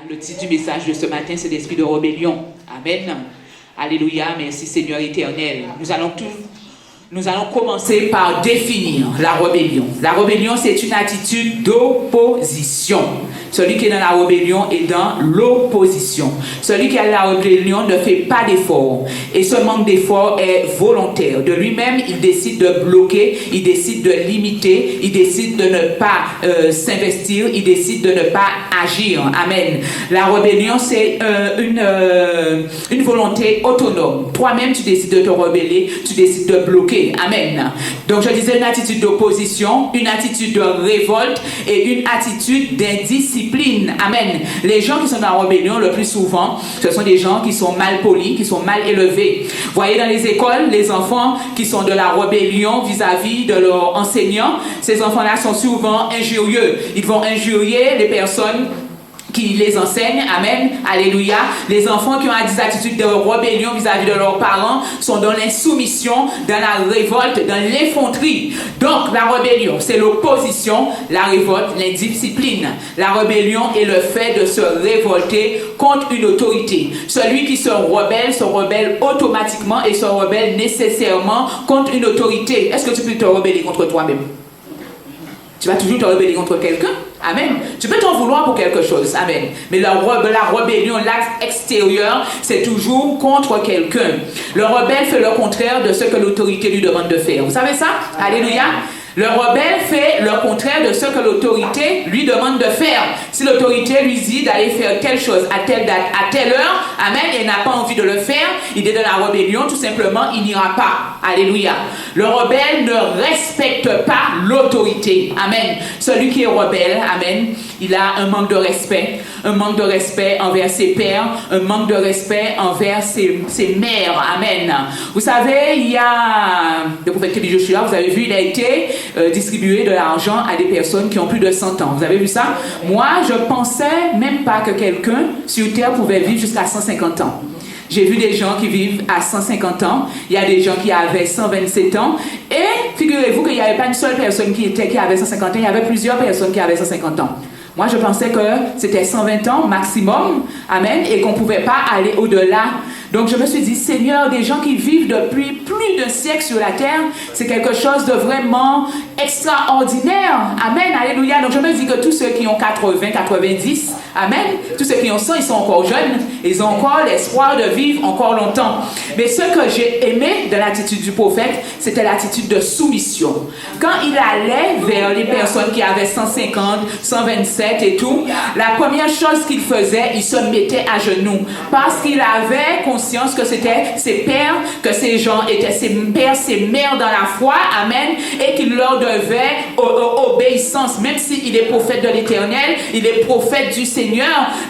Le titre du message de ce matin, c'est l'esprit de rébellion. Amen. Alléluia. Merci Seigneur éternel. Nous allons commencer par définir la rébellion. La rébellion, c'est une attitude d'opposition. Celui qui est dans la rébellion est dans l'opposition. Celui qui est dans la rébellion ne fait pas d'effort. Et ce manque d'effort est volontaire. De lui-même, il décide de bloquer, il décide de limiter, il décide de ne pas s'investir, il décide de ne pas agir. Amen. La rébellion, c'est une volonté autonome. Toi-même, tu décides de te rebeller, tu décides de bloquer. Amen. Donc, je disais une attitude d'opposition, une attitude de révolte et une attitude d'indiscipline. Amen. Les gens qui sont dans la rébellion, le plus souvent, ce sont des gens qui sont mal polis, qui sont mal élevés. Vous voyez dans les écoles, les enfants qui sont de la rébellion vis-à-vis de leurs enseignants, ces enfants-là sont souvent injurieux. Ils vont injurier les personnes qui les enseignent, amen, alléluia. Les enfants qui ont des attitudes de rébellion vis-à-vis de leurs parents sont dans l'insoumission, dans la révolte, dans l'effronterie. Donc, la rébellion, c'est l'opposition, la révolte, l'indiscipline. La rébellion est le fait de se révolter contre une autorité. Celui qui se rebelle automatiquement et se rebelle nécessairement contre une autorité. Est-ce que tu peux te rebeller contre toi-même? Tu vas toujours te rebeller contre quelqu'un? Amen. Tu peux t'en vouloir pour quelque chose. Amen. Mais la rébellion, l'acte extérieur, c'est toujours contre quelqu'un. Le rebelle fait le contraire de ce que l'autorité lui demande de faire. Vous savez ça? Alléluia. Le rebelle fait le contraire de ce que l'autorité lui demande de faire. Si l'autorité lui dit d'aller faire telle chose à telle date, à telle heure, amen, et il n'a pas envie de le faire, il est dans la rébellion, tout simplement, il n'ira pas. Alléluia. Le rebelle ne respecte pas l'autorité. Amen. Celui qui est rebelle, amen, il a un manque de respect envers ses pères, un manque de respect envers ses mères. Amen. Vous savez, il y a le prophète Joshua, vous avez vu, il a été distribuer de l'argent à des personnes qui ont plus de 100 ans. Vous avez vu ça? Moi, je pensais même pas que quelqu'un sur Terre pouvait vivre jusqu'à 150 ans. J'ai vu des gens qui vivent à 150 ans. Il y a des gens qui avaient 127 ans. Et figurez-vous qu'il n'y avait pas une seule personne qui avait 150 ans. Il y avait plusieurs personnes qui avaient 150 ans. Moi, je pensais que c'était 120 ans maximum. Amen. Et qu'on ne pouvait pas aller au-delà. Donc, je me suis dit, Seigneur, des gens qui vivent depuis plus d'un siècle sur la terre, c'est quelque chose de vraiment extraordinaire. Amen. Alléluia. Donc, je me dis que tous ceux qui ont 80, 90, amen, tous ceux qui ont 100, ils sont encore jeunes. Ils ont encore l'espoir de vivre encore longtemps. Mais ce que j'ai aimé de l'attitude du prophète, c'était l'attitude de soumission. Quand il allait vers les personnes qui avaient 150, 127 et tout, la première chose qu'il faisait, il se mettait à genoux. Parce qu'il avait conscience que c'était ses pères, que ces gens étaient ses pères, ses mères dans la foi, amen, et qu'il leur devait obéissance, même s'il est prophète de l'Éternel, il est prophète du Seigneur,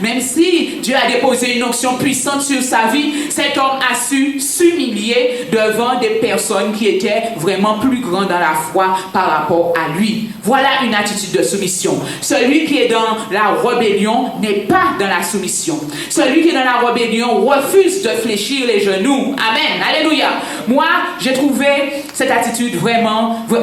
même si Dieu a déposé une onction puissante sur sa vie, cet homme a su s'humilier devant des personnes qui étaient vraiment plus grandes dans la foi par rapport à lui. Voilà une attitude de soumission. Celui qui est dans la rébellion n'est pas dans la soumission. Celui qui est dans la rébellion refuse de fléchir les genoux. Amen. Alléluia. Moi, j'ai trouvé cette attitude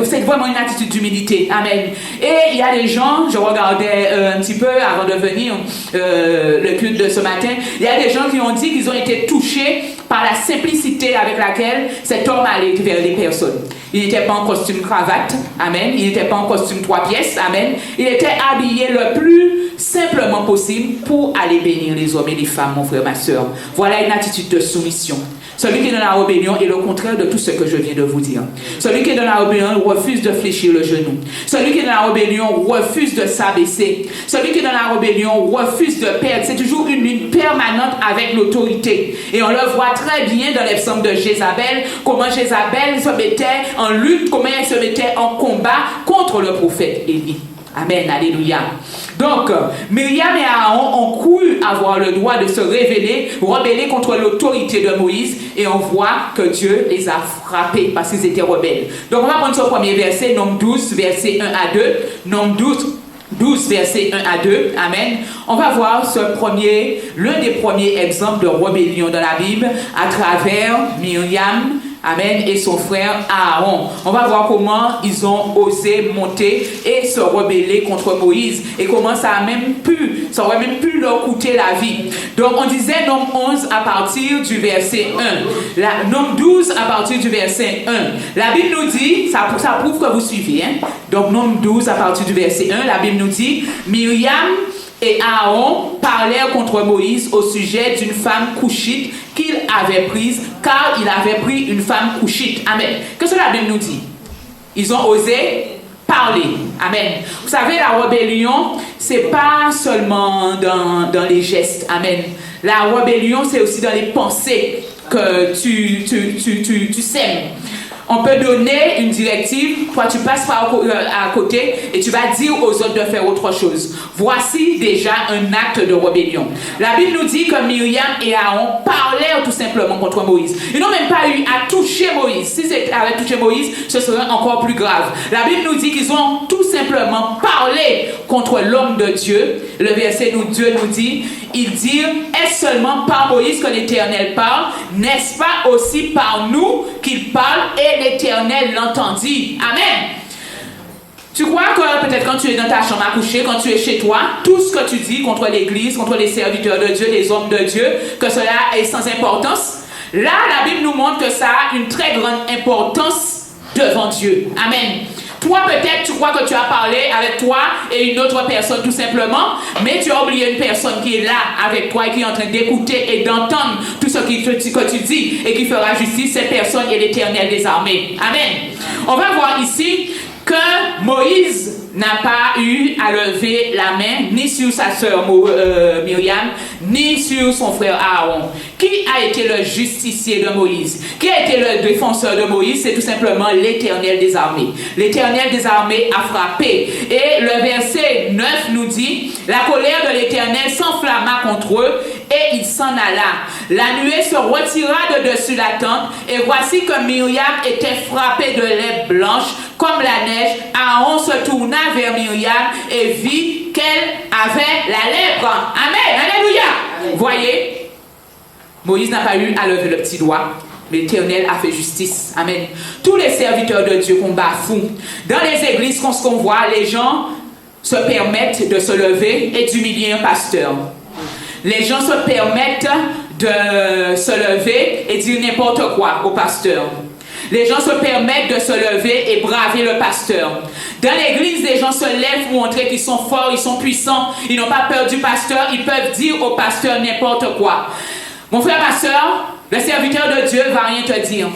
c'est vraiment une attitude d'humilité. Amen. Et il y a des gens, je regardais un petit peu avant de venir le culte de ce matin, il y a des gens qui ont dit qu'ils ont été touchés par la simplicité avec laquelle cet homme allait vers les personnes. Il n'était pas en costume cravate, amen. Il n'était pas en costume 3 pièces, amen. Il était habillé le plus simplement possible pour aller bénir les hommes et les femmes, mon frère, ma soeur. Voilà une attitude de soumission. Celui qui est dans la rébellion est le contraire de tout ce que je viens de vous dire. Celui qui est dans la rébellion refuse de fléchir le genou. Celui qui est dans la rébellion refuse de s'abaisser. Celui qui est dans la rébellion refuse de perdre. C'est toujours une lutte permanente avec l'autorité. Et on le voit très bien dans les psaumes de Jézabel, comment Jézabel se mettait en lutte, comment elle se mettait en combat contre le prophète Élie. Amen, alléluia. Donc, Myriam et Aaron ont cru avoir le droit de se rebeller contre l'autorité de Moïse, et on voit que Dieu les a frappés parce qu'ils étaient rebelles. Donc, on va prendre ce premier verset, Nombre 12, verset 1 à 2. Nombre 12, verset 1 à 2. Amen. On va voir l'un des premiers exemples de rébellion dans la Bible à travers Myriam, Amen, et son frère Aaron. On va voir comment ils ont osé monter et se rebeller contre Moïse et comment ça aurait même pu leur coûter la vie. Donc on disait Nombre 11 à partir du verset 1. Nombre 12 à partir du verset 1. La Bible nous dit, ça prouve que vous suivez, hein? Donc Nombre 12 à partir du verset 1, la Bible nous dit, Myriam et Aaron parlèrent contre Moïse au sujet d'une femme couchite qu'il avait prise, car il avait pris une femme couchite. Amen. Qu'est-ce que la Bible nous dit? Ils ont osé parler. Amen. Vous savez, la rébellion, c'est pas seulement dans les gestes. Amen. La rébellion, c'est aussi dans les pensées que tu sèmes. On peut donner une directive, toi tu passes à côté et tu vas dire aux autres de faire autre chose. Voici déjà un acte de rébellion. La Bible nous dit que Myriam et Aaron parlèrent tout simplement contre Moïse. Ils n'ont même pas eu à toucher Moïse. Si c'était à toucher Moïse, ce serait encore plus grave. La Bible nous dit qu'ils ont tout simplement parlé contre l'homme de Dieu. Le verset Dieu nous dit, ils dirent, est-ce seulement par Moïse que l'Éternel parle? N'est-ce pas aussi par nous qu'il parle? Et l'Éternel l'entendit. Amen. Tu crois que peut-être quand tu es dans ta chambre à coucher, quand tu es chez toi, tout ce que tu dis contre l'Église, contre les serviteurs de Dieu, les hommes de Dieu, que cela est sans importance? Là, la Bible nous montre que ça a une très grande importance devant Dieu. Amen. Toi, peut-être, tu crois que tu as parlé avec toi et une autre personne tout simplement, mais tu as oublié une personne qui est là avec toi et qui est en train d'écouter et d'entendre tout ce que tu dis et qui fera justice. Cette personne est l'Éternel des armées. Amen. On va voir ici que Moïse n'a pas eu à lever la main ni sur sa sœur Myriam, ni sur son frère Aaron. Qui a été le justicier de Moïse? Qui a été le défenseur de Moïse? C'est tout simplement l'Éternel des armées. L'Éternel des armées a frappé. Et le verset 9 nous dit, la colère de l'Éternel s'enflamma contre eux et il s'en alla. La nuée se retira de dessus la tente et voici que Myriam était frappée de lèvres blanches comme la neige. Aaron se tourna vers Myriam et vit qu'elle avait la lèpre. Amen. Alléluia. Amen. Voyez, Moïse n'a pas eu à lever le petit doigt. L'Éternel a fait justice. Amen. Tous les serviteurs de Dieu qu'on bafoue. Dans les églises, qu'on voit, les gens se permettent de se lever et d'humilier un pasteur. Les gens se permettent de se lever et dire n'importe quoi au pasteur. Les gens se permettent de se lever et braver le pasteur. Dans l'église, les gens se lèvent pour montrer qu'ils sont forts, ils sont puissants, ils n'ont pas peur du pasteur, ils peuvent dire au pasteur n'importe quoi. Mon frère, ma soeur, le serviteur de Dieu ne va rien te dire.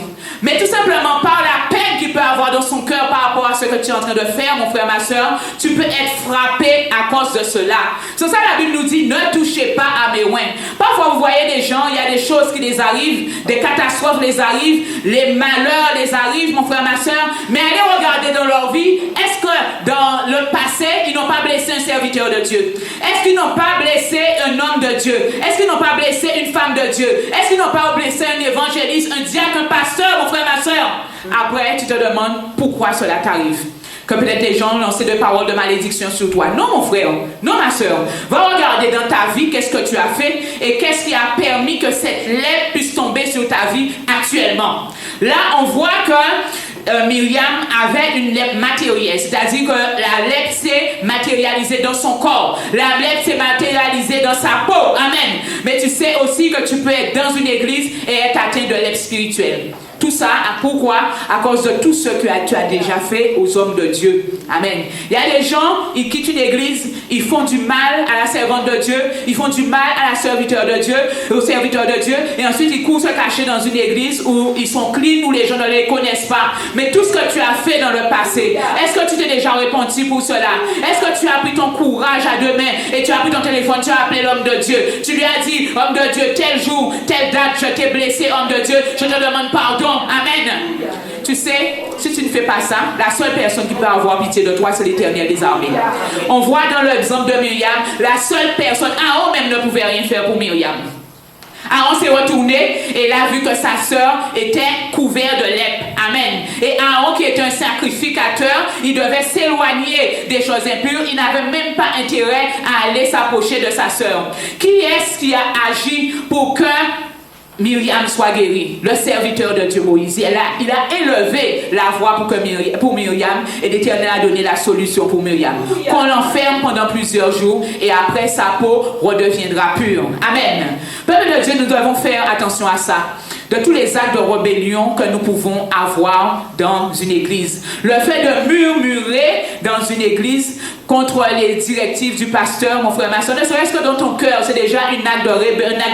Mais tout simplement par la peine qu'il peut avoir dans son cœur par rapport à ce que tu es en train de faire, mon frère, ma soeur, tu peux être frappé à cause de cela. C'est ça la Bible nous dit, ne touchez pas à mes oins. Parfois vous voyez des gens, il y a des choses qui les arrivent, des catastrophes les arrivent, les malheurs les arrivent, mon frère, ma soeur. Mais allez regarder dans leur vie, est-ce que dans le passé, ils n'ont pas blessé un serviteur de Dieu? Est-ce qu'ils n'ont pas blessé un homme de Dieu? Est-ce qu'ils n'ont pas blessé une femme de Dieu? Est-ce qu'ils n'ont pas blessé un évangéliste, un diacre, un pasteur, mon frère, ma soeur? Après, tu te demandes pourquoi cela t'arrive. Que peut-être les gens ont lancé des paroles de malédiction sur toi. Non, mon frère, non, ma soeur. Va regarder dans ta vie qu'est-ce que tu as fait et qu'est-ce qui a permis que cette lèpre puisse tomber sur ta vie actuellement. Là, on voit que Myriam avait une lèpre matérielle, c'est-à-dire que la lèpre s'est matérialisée dans son corps. La lèpre s'est matérialisée dans sa peau. Amen. Mais tu sais aussi que tu peux être dans une église et être atteint de lèpre spirituelle. Tout ça, pourquoi? À cause de tout ce que tu as déjà fait aux hommes de Dieu. Amen. Il y a des gens, ils quittent une église, ils font du mal à la servante de Dieu, ils font du mal à la serviteur de Dieu, au serviteur de Dieu, et ensuite ils courent se cacher dans une église où ils sont clean, où les gens ne les connaissent pas. Mais tout ce que tu as fait dans le passé, est-ce que tu t'es déjà repenti pour cela? Est-ce que tu as pris ton courage à deux mains et tu as pris ton téléphone, tu as appelé l'homme de Dieu, tu lui as dit, homme de Dieu, tel jour, telle date, je t'ai blessé, homme de Dieu, je te demande pardon. Amen. Tu sais, si tu ne fais pas ça, la seule personne qui peut avoir pitié de toi, c'est l'Éternel des armées. On voit dans l'exemple de Myriam, la seule personne, Aaron même ne pouvait rien faire pour Myriam. Aaron s'est retourné et il a vu que sa sœur était couverte de lèpre. Amen. Et Aaron, qui était un sacrificateur, il devait s'éloigner des choses impures. Il n'avait même pas intérêt à aller s'approcher de sa sœur. Qui est-ce qui a agi pour que Myriam soit guérie, le serviteur de Dieu Moïse. Il a élevé la voix pour Myriam et l'Éternel a donné la solution pour Myriam. Qu'on l'enferme pendant plusieurs jours et après sa peau redeviendra pure. Amen. Peuple de Dieu, nous devons faire attention à ça. De tous les actes de rébellion que nous pouvons avoir dans une église. Le fait de murmurer dans une église contre les directives du pasteur, mon frère, ma soeur, ne serait-ce que dans ton cœur, c'est déjà un acte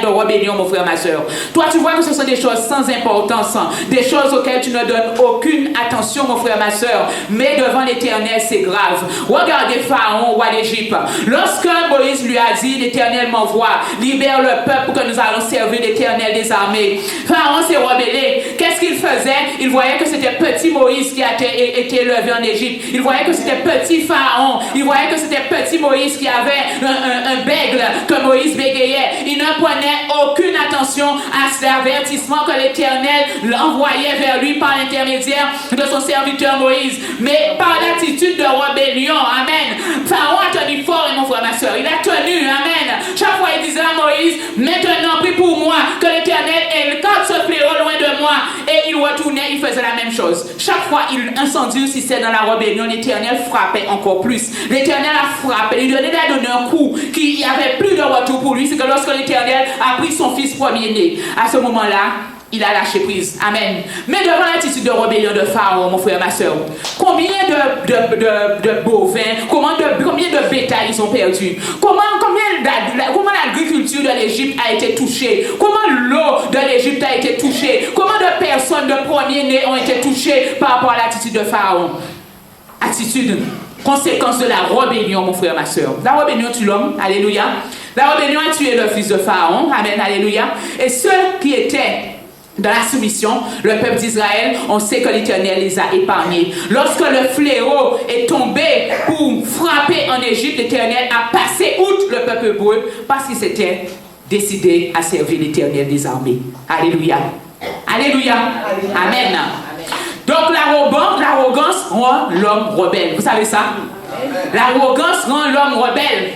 de rébellion, mon frère, ma soeur. Toi, tu vois que ce sont des choses sans importance, des choses auxquelles tu ne donnes aucune attention, mon frère, ma soeur. Mais devant l'Éternel, c'est grave. Regardez Pharaon, roi d'Égypte. Lorsque Moïse lui a dit, l'Éternel m'envoie, libère le peuple pour que nous allons servir l'Éternel des armées. Pharaon s'est rebellé. Qu'est-ce qu'il faisait? Il voyait que c'était petit Moïse qui a été élevé en Égypte. Il voyait que c'était petit Pharaon. Il voyait que c'était petit Moïse qui avait un bègle que Moïse bégayait. Il ne prenait aucune attention à cet avertissement que l'Éternel l'envoyait vers lui par l'intermédiaire de son serviteur Moïse. Mais par l'attitude de rébellion, amen. Pharaon a tenu fort, mon frère, ma soeur. Il a tenu, amen. Chaque fois, il disait à Moïse, maintenant, prie pour moi, que l'Éternel écarte ce fléau loin de moi. Et il retournait, il faisait la même chose. Chaque fois, il incendie aussi, c'est dans la rébellion, l'Éternel frappait encore plus. L'Éternel a frappé, il lui donnait un coup qui n'y avait plus de retour pour lui. C'est que lorsque l'Éternel a pris son fils premier-né, à ce moment-là, il a lâché prise. Amen. Mais devant l'attitude de rébellion de Pharaon, mon frère, ma soeur, combien de bovins, combien de bétail ils ont perdu? Comment l'agriculture de l'Égypte a été touchée? Comment l'eau de l'Égypte a été touchée? Comment de personnes de premier-né ont été touchées par rapport à l'attitude de Pharaon? Attitude, conséquence de la rébellion, mon frère, ma soeur. La rébellion tue l'homme. Alléluia. La rébellion a tué le fils de Pharaon. Amen. Alléluia. Et ceux qui étaient dans la soumission, le peuple d'Israël, on sait que l'Éternel les a épargnés. Lorsque le fléau est tombé pour frapper en Égypte, l'Éternel a passé outre le peuple hébreu parce qu'il s'était décidé à servir l'Éternel des armées. Alléluia. Alléluia. Amen. Donc l'arrogance rend l'homme rebelle. Vous savez ça? L'arrogance rend l'homme rebelle.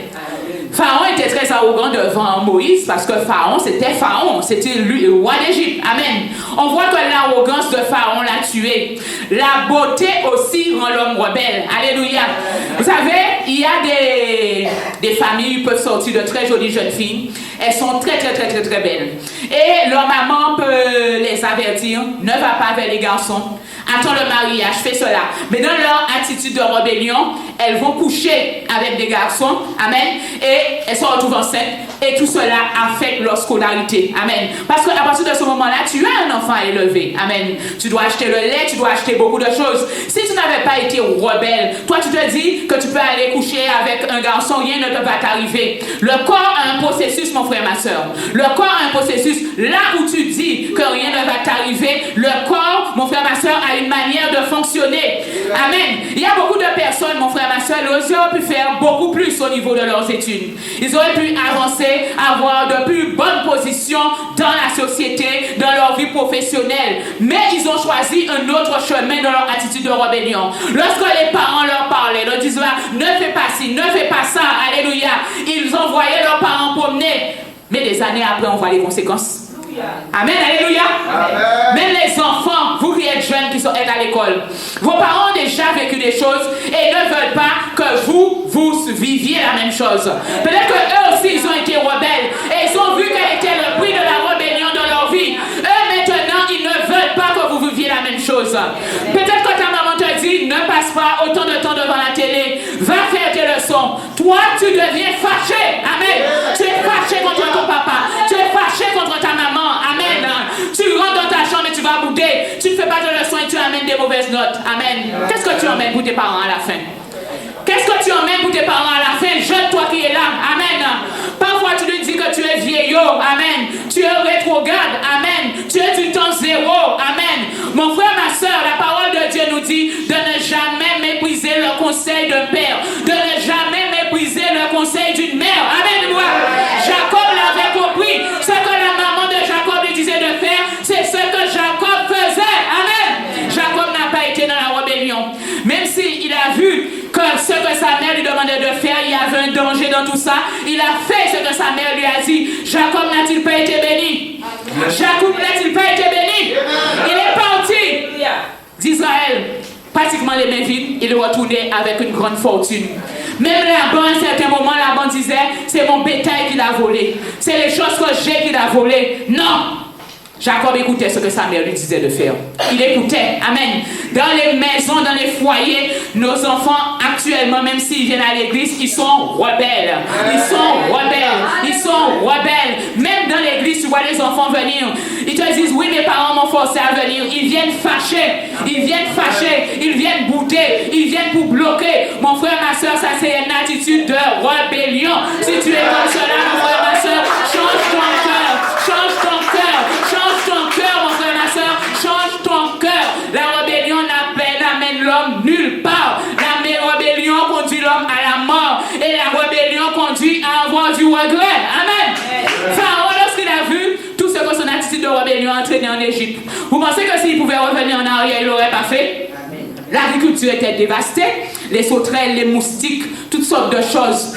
Pharaon était très arrogant devant Moïse parce que Pharaon, c'était lui, le roi d'Égypte. Amen. On voit que l'arrogance de Pharaon l'a tué. La beauté aussi rend l'homme rebelle. Alléluia. Vous savez, il y a des familles qui peuvent sortir de très jolies jeunes filles. Elles sont très belles. Et leur maman peut les avertir, ne va pas vers les garçons. Attends le mariage, fais cela. Mais dans leur attitude de rébellion, elles vont coucher avec des garçons. Amen. Et elles se retrouvent enceintes. Et tout cela affecte leur scolarité. Amen. Parce qu'à partir de ce moment-là, tu as un enfant à élever. Amen. Tu dois acheter le lait, tu dois acheter beaucoup de choses. Si tu n'avais pas été rebelle, toi tu te dis que tu peux aller coucher avec un garçon, rien ne va t'arriver. Le corps a un processus, mon frère, ma soeur. Le corps a un processus. Là où tu dis que rien ne va t'arriver, le corps, mon frère, ma soeur, a une manière de fonctionner. Amen. Il y a beaucoup de personnes, mon frère, ma soeur, ils auraient pu faire beaucoup plus au niveau de leurs études. Ils auraient pu avancer, avoir de plus bonnes positions dans la société, dans leur vie professionnelle. Mais ils ont choisi un autre chemin dans leur attitude de rébellion. Lorsque les parents leur parlaient, leur disaient, ne fais pas ci, ne fais pas ça, alléluia. Ils envoyaient leurs parents promener. Mais des années après, on voit les conséquences. Amen, alléluia. Amen. Même les enfants, vous qui êtes jeunes, qui sont à l'école, vos parents ont déjà vécu des choses et ne veulent pas que vous viviez la même chose. Peut-être qu'eux aussi, ils ont été rebelles et ils ont vu quel était le prix de la rébellion dans leur vie. Eux, maintenant, ils ne veulent pas que vous viviez la même chose. Peut-être que ta maman te dit, ne passe pas autant de temps devant la télé, va faire tes leçons. Toi, tu deviens fâché. Amen. Tu es fâché contre ton papa. Tu es fâché contre ta maman. Amen. Tu rentres dans ta chambre et tu vas bouder. Tu ne fais pas de leçons et tu amènes des mauvaises notes. Amen. Qu'est-ce que tu emmènes pour tes parents à la fin? Qu'est-ce que tu emmènes pour tes parents à la fin? Jeune, toi qui es là. Amen. Parfois, tu lui dis que tu es vieillot. Amen. Tu es rétrograde. Amen. Tu es du temps zéro. Amen. Mon frère, ma soeur, la parole de Dieu nous dit de ne jamais mépriser le conseil d'un père. De ne jamais mépriser le conseil d'une mère. Amen. Jacob l'avait compris. Ce que la maman de Jacob lui disait de faire, c'est ce que Jacob faisait. Amen. Jacob n'a pas été dans la rébellion. Même s'il a vu que ce que sa mère lui demandait de faire, il y avait un danger dans tout ça. Il a fait ce que sa mère lui a dit. Jacob n'a-t-il pas été béni? Jacob n'a-t-il pas été béni? Il est parti d'Israël, pratiquement les mains vides, il est retourné avec une grande fortune. Même là-bas, à un certain moment, Laban disait, c'est mon bétail qu'il a volé. C'est les choses que j'ai qu'il a volées. Non! Jacob écoutait ce que sa mère lui disait de faire. Il écoutait. Amen. Dans les maisons, dans les foyers, nos enfants, actuellement, même s'ils viennent à l'église, ils sont rebelles. Ils sont rebelles. Ils sont rebelles. Même dans l'église, tu vois les enfants venir. Ils te disent, oui, mes parents m'ont forcé à venir. Ils viennent fâcher. Ils viennent fâcher. Ils viennent bouder. Ils viennent pour bloquer. Mon frère, ma soeur, ça c'est une attitude de rébellion. Si tu es comme cela, mon frère, ma soeur, change ton cœur. Change ton cœur. Change ton cœur, mon frère, ma soeur. Change ton cœur. La rébellion n'amène l'homme nulle part. La rébellion conduit l'homme à la mort. Et la rébellion conduit à avoir du regret. Amen. Pharaon, lorsqu'il a vu tout ce que son attitude de rébellion a entraîné en Égypte, vous pensez que s'il pouvait revenir en arrière, il l'aurait pas fait? L'agriculture était dévastée, les sauterelles, les moustiques, toutes sortes de choses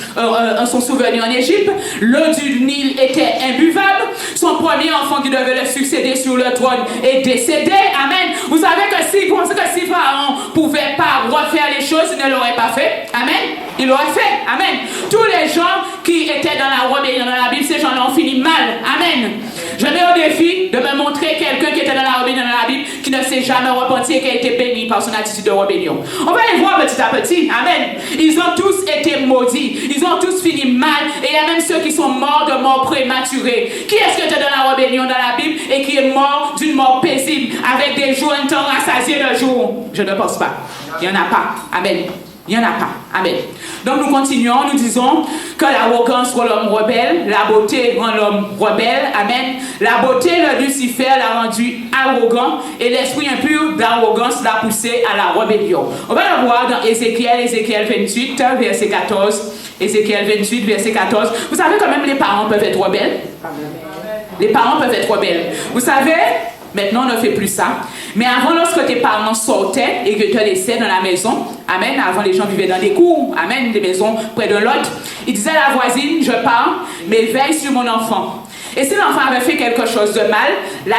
sont survenues en Égypte. L'eau du Nil était imbuvable. Son premier enfant qui devait le succéder sur le trône est décédé. Amen. Vous savez que s'il pensait que si Pharaon ne pouvait pas refaire les choses, il ne l'aurait pas fait. Amen. Il l'aurait fait. Amen. Tous les gens qui étaient dans la rébellion dans la Bible, ces gens-là ont fini mal. Amen. Je mets au défi de me montrer quelqu'un qui était dans la rébellion dans la Bible, qui ne s'est jamais repenti et qui a été béni par son attitude de rébellion. On va les voir petit à petit. Amen. Ils ont tous été maudits. Ils ont tous fini mal. Et il y a même ceux qui sont morts de mort prématurée. Qui est-ce qui était dans la rébellion dans la Bible et qui est mort d'une mort paisible avec des jours un temps rassasiés de jour? Je ne pense pas. Il n'y en a pas. Amen. Il n'y en a pas. Amen. Donc nous continuons, nous disons que l'arrogance rend l'homme rebelle, la beauté rend l'homme rebelle. Amen. La beauté de Lucifer l'a rendu arrogant et l'esprit impur d'arrogance l'a poussé à la rébellion. On va le voir dans Ézéchiel 28, verset 14. Ézéchiel 28, verset 14. Vous savez quand même les parents peuvent être rebelles. Les parents peuvent être rebelles. Vous savez, maintenant on ne fait plus ça. Mais avant, lorsque tes parents sortaient et que tu te laissaient dans la maison, amen, avant les gens vivaient dans des cours, amen, des maisons près de l'autre, ils disaient à la voisine, je pars, mais veille sur mon enfant. Et si l'enfant avait fait quelque chose de mal, la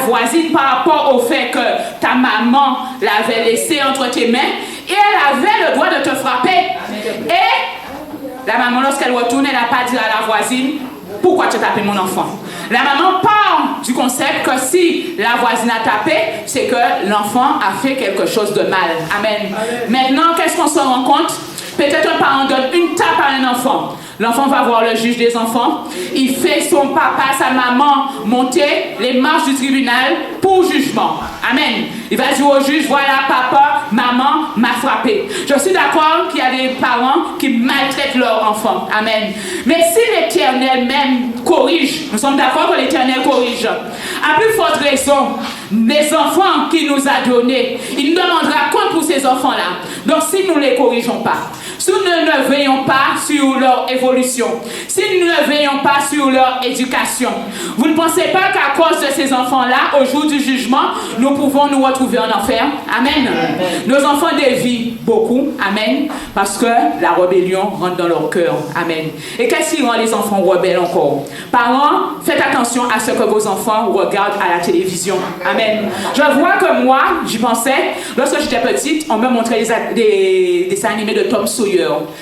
voisine, par rapport au fait que ta maman l'avait laissé entre tes mains, et elle avait le droit de te frapper. Et la maman, lorsqu'elle retourne, elle n'a pas dit à la voisine, pourquoi tu as tapé mon enfant? La maman part du concept que si la voisine a tapé, c'est que l'enfant a fait quelque chose de mal. Amen. Maintenant, qu'est-ce qu'on se rend compte? Peut-être un parent donne une tape à un enfant. L'enfant va voir le juge des enfants. Il fait son papa, sa maman monter les marches du tribunal pour jugement. Amen. Il va dire au juge, voilà, papa, maman m'a frappé. Je suis d'accord qu'il y a des parents qui maltraitent leurs enfants. Amen. Mais si l'Éternel même corrige, nous sommes d'accord que l'Éternel corrige, à plus forte raison, les enfants qu'il nous a donnés, il nous demandera compte pour ces enfants-là. Donc si nous ne les corrigeons pas, si nous ne veillons pas sur leur évolution, si nous ne veillons pas sur leur éducation, vous ne pensez pas qu'à cause de ces enfants-là, au jour du jugement, nous pouvons nous retrouver en enfer? Amen. Amen. Nos enfants dévient beaucoup. Amen. Parce que la rébellion rentre dans leur cœur. Amen. Et qu'est-ce qui rend les enfants rebelles encore? Parents, faites attention à ce que vos enfants regardent à la télévision. Amen. Je vois que moi, j'y pensais, lorsque j'étais petite, on me montrait des dessins animés de Tom Sawyer.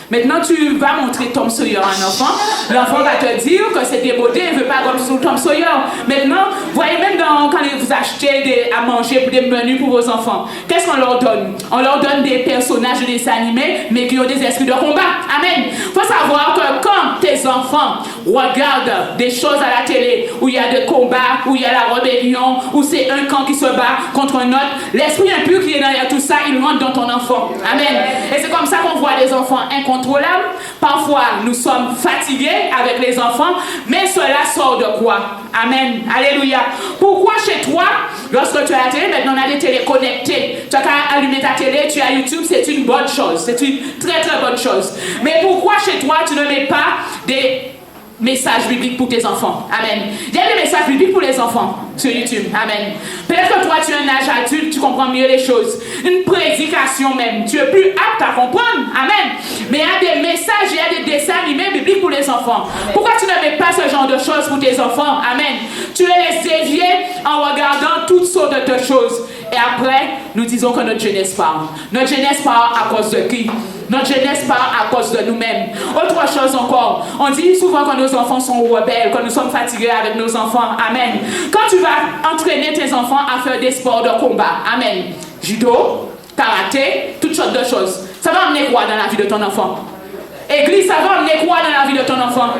Maintenant, tu vas montrer Tom Sawyer à un enfant. L'enfant va te dire que c'est démodé, il ne veut pas comme Tom Sawyer. Maintenant, voyez même quand vous achetez à manger pour des menus pour vos enfants, qu'est-ce qu'on leur donne? On leur donne des personnages de dessins animés, mais qui ont des esprits de combat. Amen. Il faut savoir que quand tes enfants regardent des choses à la télé, où il y a des combats, où il y a la rébellion, où c'est un camp qui se bat contre un autre, l'esprit impur qui est derrière tout ça, il rentre dans ton enfant. Amen. Et c'est comme ça qu'on voit les enfants incontrôlables. Parfois, nous sommes fatigués avec les enfants, mais cela sort de quoi? Amen. Alléluia. Pourquoi chez toi, lorsque tu as la télé, maintenant on a des télés connectées, tu as qu'à allumer ta télé, tu as YouTube, c'est une bonne chose. C'est une très très bonne chose. Mais pourquoi chez toi, tu ne mets pas des messages bibliques pour tes enfants? Amen. Il y a des messages bibliques pour les enfants sur YouTube. Amen. Peut-être que toi, tu es un âge adulte, tu comprends mieux les choses. une prédication même. Tu es plus apte à comprendre. Amen. Mais il y a des messages, il y a des dessins animés bibliques pour les enfants. Amen. Pourquoi tu ne mets pas ce genre de choses pour tes enfants? Amen. Tu les laisses dévier en regardant toutes sortes de choses. Et après, nous disons que notre jeunesse part. Notre jeunesse part à cause de qui? Notre jeunesse part à cause de nous-mêmes. Autre chose encore, on dit souvent que nos enfants sont rebelles, que nous sommes fatigués avec nos enfants. Amen. Quand tu vas entraîner tes enfants à faire des sports de combat, amen, judo, karaté, toutes sortes de choses, ça va amener quoi dans la vie de ton enfant? Église, ça va amener quoi dans la vie de ton enfant?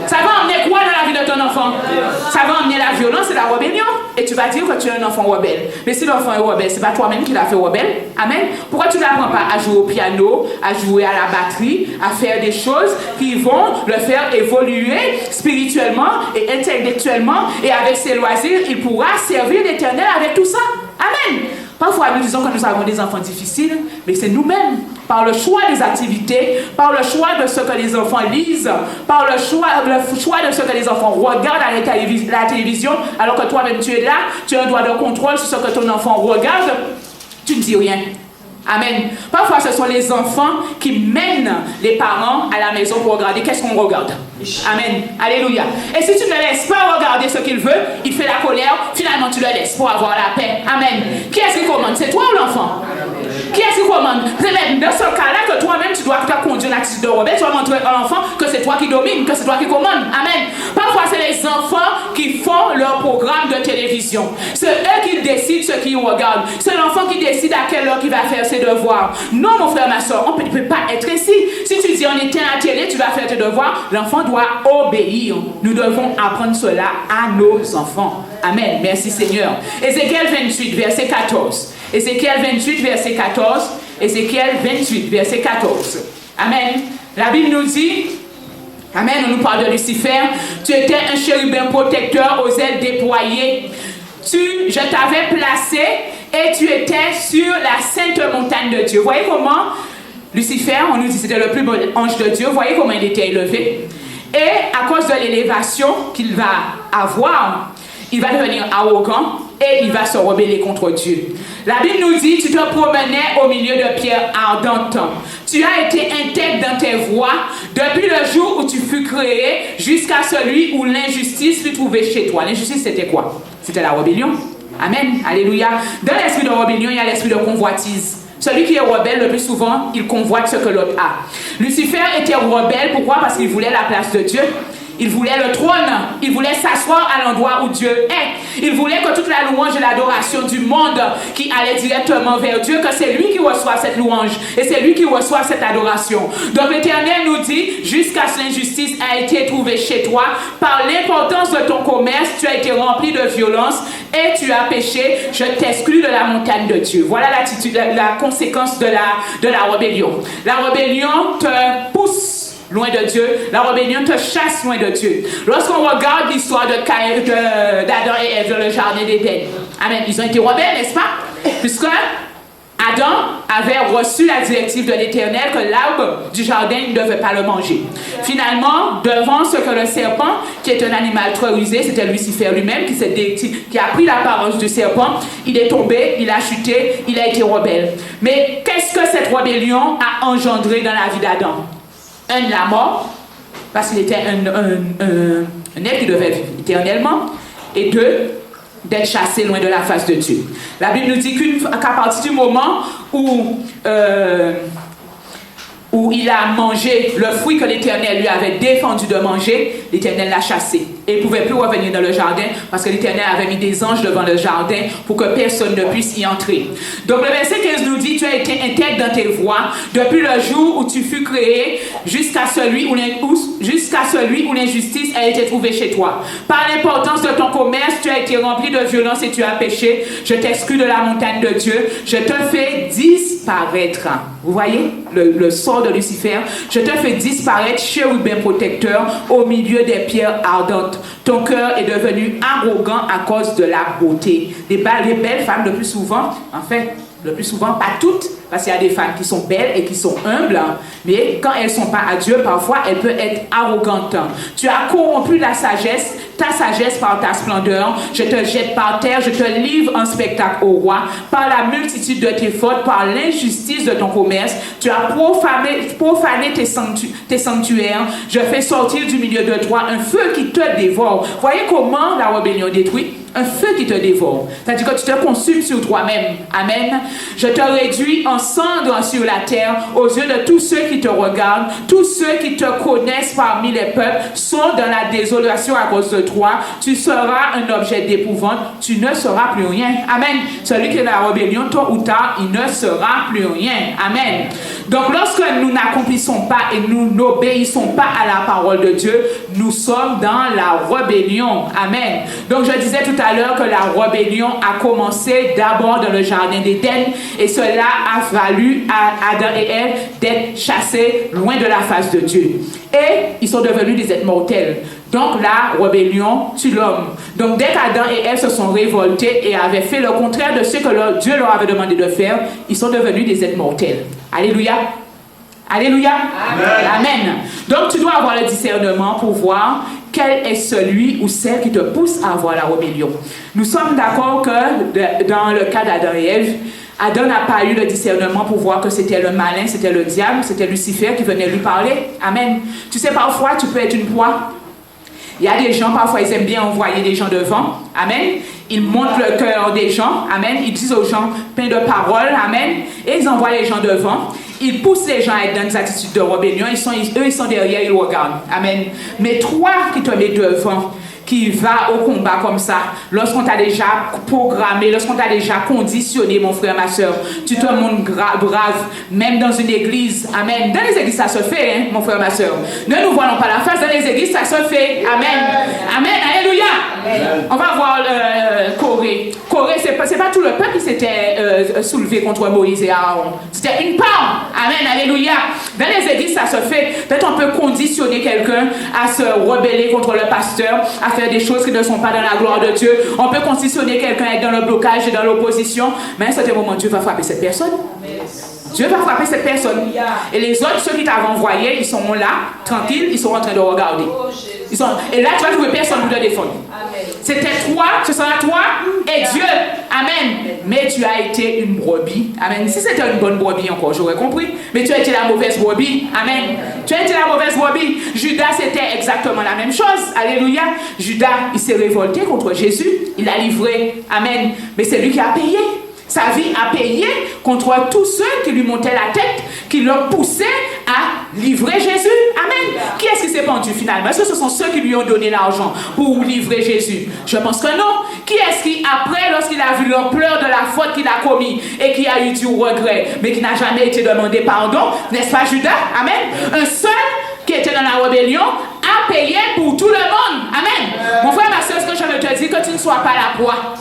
Ça va amener quoi dans la vie de ton enfant? Ça va amener la violence et la rébellion. Et tu vas dire que tu es un enfant rebelle. Mais si l'enfant est rebelle, c'est pas toi-même qui l'as fait rebelle. Amen. Pourquoi tu n'apprends pas à jouer au piano, à jouer à la batterie, à faire des choses qui vont le faire évoluer spirituellement et intellectuellement, et avec ses loisirs, il pourra servir l'Éternel avec tout ça. Amen. Parfois, nous disons que nous avons des enfants difficiles, mais c'est nous-mêmes, par le choix des activités, par le choix de ce que les enfants lisent, par le choix de ce que les enfants regardent à la télévision, alors que toi-même tu es là, tu as un droit de contrôle sur ce que ton enfant regarde, tu ne dis rien. Amen. Parfois, ce sont les enfants qui mènent les parents à la maison pour regarder qu'est-ce qu'on regarde. Amen. Alléluia. Et si tu ne laisses pas regarder ce qu'il veut, il fait la colère, finalement tu le laisses pour avoir la paix. Amen. Qui est-ce qui commande? C'est toi ou l'enfant? Qui est-ce qui commande? C'est même dans ce cas-là que toi-même tu dois conduire l'attitude de rebelle, tu vas montrer à l'enfant que c'est toi qui domine, que c'est toi qui commande. Amen. Parfois, c'est les enfants qui font leur programme de télévision. C'est eux qui décident ce qu'ils regardent. C'est l'enfant qui décide à quelle heure il va faire ses devoirs. Non, mon frère, ma soeur, on ne peut pas être ainsi. Si tu dis on éteint la télé, tu vas faire tes devoirs, l'enfant doit obéir. Nous devons apprendre cela à nos enfants. Amen. Merci Seigneur. Ézéchiel 28, verset 14. Ézéchiel 28, verset 14. Ézéchiel 28, verset 14. Amen. La Bible nous dit, amen, on nous parle de Lucifer. Tu étais un chérubin protecteur aux ailes déployées. Je t'avais placé et tu étais sur la sainte montagne de Dieu. Voyez comment Lucifer, on nous dit c'était le plus beau ange de Dieu. Voyez comment il était élevé. Et à cause de l'élévation qu'il va avoir, il va devenir arrogant et il va se rebeller contre Dieu. La Bible nous dit, tu te promenais au milieu de pierres ardentes. Tu as été intègre dans tes voies depuis le jour où tu fus créé jusqu'à celui où l'injustice fut trouvée chez toi. L'injustice, c'était quoi? C'était la rébellion. Amen. Alléluia. Dans l'esprit de rébellion, il y a l'esprit de convoitise. Celui qui est rebelle, le plus souvent, il convoite ce que l'autre a. Lucifer était rebelle, pourquoi? Parce qu'il voulait la place de Dieu. Il voulait le trône, il voulait s'asseoir à l'endroit où Dieu est. Il voulait que toute la louange et l'adoration du monde qui allait directement vers Dieu, que c'est lui qui reçoit cette louange et c'est lui qui reçoit cette adoration. Donc l'Éternel nous dit, jusqu'à ce que l'injustice a été trouvée chez toi, par l'importance de ton commerce, tu as été rempli de violence et tu as péché, je t'exclus de la montagne de Dieu. Voilà l'attitude, la conséquence de la rébellion. La rébellion te pousse loin de Dieu, la rébellion te chasse loin de Dieu. Lorsqu'on regarde l'histoire d'Adam et Ève dans le jardin d'Éden, amen, ils ont été rebelles, n'est-ce pas? Puisque Adam avait reçu la directive de l'Éternel que l'arbre du jardin ne devait pas le manger. Finalement, devant ce que le serpent, qui est un animal très rusé, c'était Lucifer lui-même qui a pris l'apparence du serpent, il est tombé, il a chuté, il a été rebelle. Mais qu'est-ce que cette rébellion a engendré dans la vie d'Adam? Un, la mort, parce qu'il était un être qui devait vivre éternellement. Et deux, d'être chassé loin de la face de Dieu. La Bible nous dit qu'à partir du moment où il a mangé le fruit que l'Éternel lui avait défendu de manger, l'Éternel l'a chassé. Et il ne pouvait plus revenir dans le jardin parce que l'Éternel avait mis des anges devant le jardin pour que personne ne puisse y entrer. Donc le verset 15 nous dit, tu as été intègre dans tes voies depuis le jour où tu fus créé jusqu'à celui où l'injustice a été trouvée chez toi. Par l'importance de ton commerce, tu as été rempli de violence et tu as péché. Je t'exclus de la montagne de Dieu. Je te fais disparaître. Vous voyez le sort de Lucifer? Je te fais disparaître, chérubin protecteur, au milieu des pierres ardentes. Ton cœur est devenu arrogant à cause de la beauté. Les belles femmes, le plus souvent, en fait, Le plus souvent, pas toutes, parce qu'il y a des femmes qui sont belles et qui sont humbles, mais quand elles ne sont pas à Dieu, parfois, elles peuvent être arrogantes. Tu as corrompu ta sagesse par ta splendeur. Je te jette par terre, je te livre un spectacle au roi. Par la multitude de tes fautes, par l'injustice de ton commerce, tu as profané tes sanctuaires. Je fais sortir du milieu de toi un feu qui te dévore. Voyez comment la rébellion détruit? Un feu qui te dévore. C'est-à-dire que tu te consumes sur toi-même. Amen. Je te réduis en cendres sur la terre aux yeux de tous ceux qui te regardent. Tous ceux qui te connaissent parmi les peuples sont dans la désolation à cause de toi. Tu seras un objet d'épouvante. Tu ne seras plus rien. Amen. Celui qui est dans la rébellion, tôt ou tard, il ne sera plus rien. Amen. Donc, lorsque nous n'accomplissons pas et nous n'obéissons pas à la parole de Dieu, nous sommes dans la rébellion. Amen. Donc, je disais tout à l'heure que la rébellion a commencé d'abord dans le jardin d'Éden et cela a valu à Adam et Ève d'être chassés loin de la face de Dieu. Et ils sont devenus des êtres mortels. Donc la rébellion tue l'homme. Donc dès qu'Adam et Ève se sont révoltés et avaient fait le contraire de ce que Dieu leur avait demandé de faire, ils sont devenus des êtres mortels. Alléluia. Alléluia. Amen. Amen. Donc tu dois avoir le discernement pour voir quel est celui ou celle qui te pousse à avoir la rébellion. Nous sommes d'accord que dans le cas d'Adam et Ève, Adam n'a pas eu le discernement pour voir que c'était le malin, c'était le diable, c'était Lucifer qui venait lui parler. Amen. Tu sais, parfois, tu peux être une proie. Il y a des gens, parfois, ils aiment bien envoyer des gens devant. Amen. Ils montrent le cœur des gens. Amen. Ils disent aux gens plein de paroles. Amen. Et ils envoient les gens devant. Ils poussent les gens à être dans des attitudes de rébellion. Eux, ils sont derrière, ils regardent. Amen. Mais toi qui te mets devant, qui va au combat comme ça, lorsqu'on t'a déjà programmé, lorsqu'on t'a déjà conditionné, mon frère, ma soeur, tu te montres brave, même dans une église. Amen. Dans les églises, ça se fait, hein, mon frère, ma soeur. Ne nous voyons pas la face, dans les églises, ça se fait. Amen. Amen. Alléluia. Amen. On va voir Corée. Corée, c'est pas tout le peuple qui s'était soulevé contre Moïse et Aaron. C'était une part. Amen. Alléluia. Dans les églises, ça se fait. Peut-être on peut conditionner quelqu'un à se rebeller contre le pasteur, à faire des choses qui ne sont pas dans la gloire de Dieu. On peut conditionner quelqu'un à être dans le blocage et dans l'opposition, mais à un certain moment, Dieu va frapper cette personne. Dieu va frapper cette personne. Et les autres, ceux qui t'avaient envoyé, ils sont là, tranquilles, ils sont en train de regarder. Et là, tu vas trouver personne pour te défendre. C'était toi, ce sera toi et Dieu. Amen. Mais tu as été une brebis. Amen. Si c'était une bonne brebis encore, j'aurais compris. Mais tu as été la mauvaise brebis. Amen. Tu as été la mauvaise brebis. Judas, c'était exactement la même chose. Alléluia. Judas, il s'est révolté contre Jésus. Il l'a livré. Amen. Mais c'est lui qui a payé. Sa vie a payé contre tous ceux qui lui montaient la tête, qui l'ont poussé à livrer Jésus. Amen. Qui est-ce qui s'est pendu finalement? Est-ce que ce sont ceux qui lui ont donné l'argent pour livrer Jésus? Je pense que non. Qui est-ce qui, après, lorsqu'il a vu l'ampleur de la faute qu'il a commis et qui a eu du regret, mais qui n'a jamais été demandé pardon, n'est-ce pas Judas? Amen. Un seul qui était dans la rébellion a payé pour tout le monde. Amen. Mon frère, ma soeur, ce que je veux te dire, que tu ne sois pas la proie.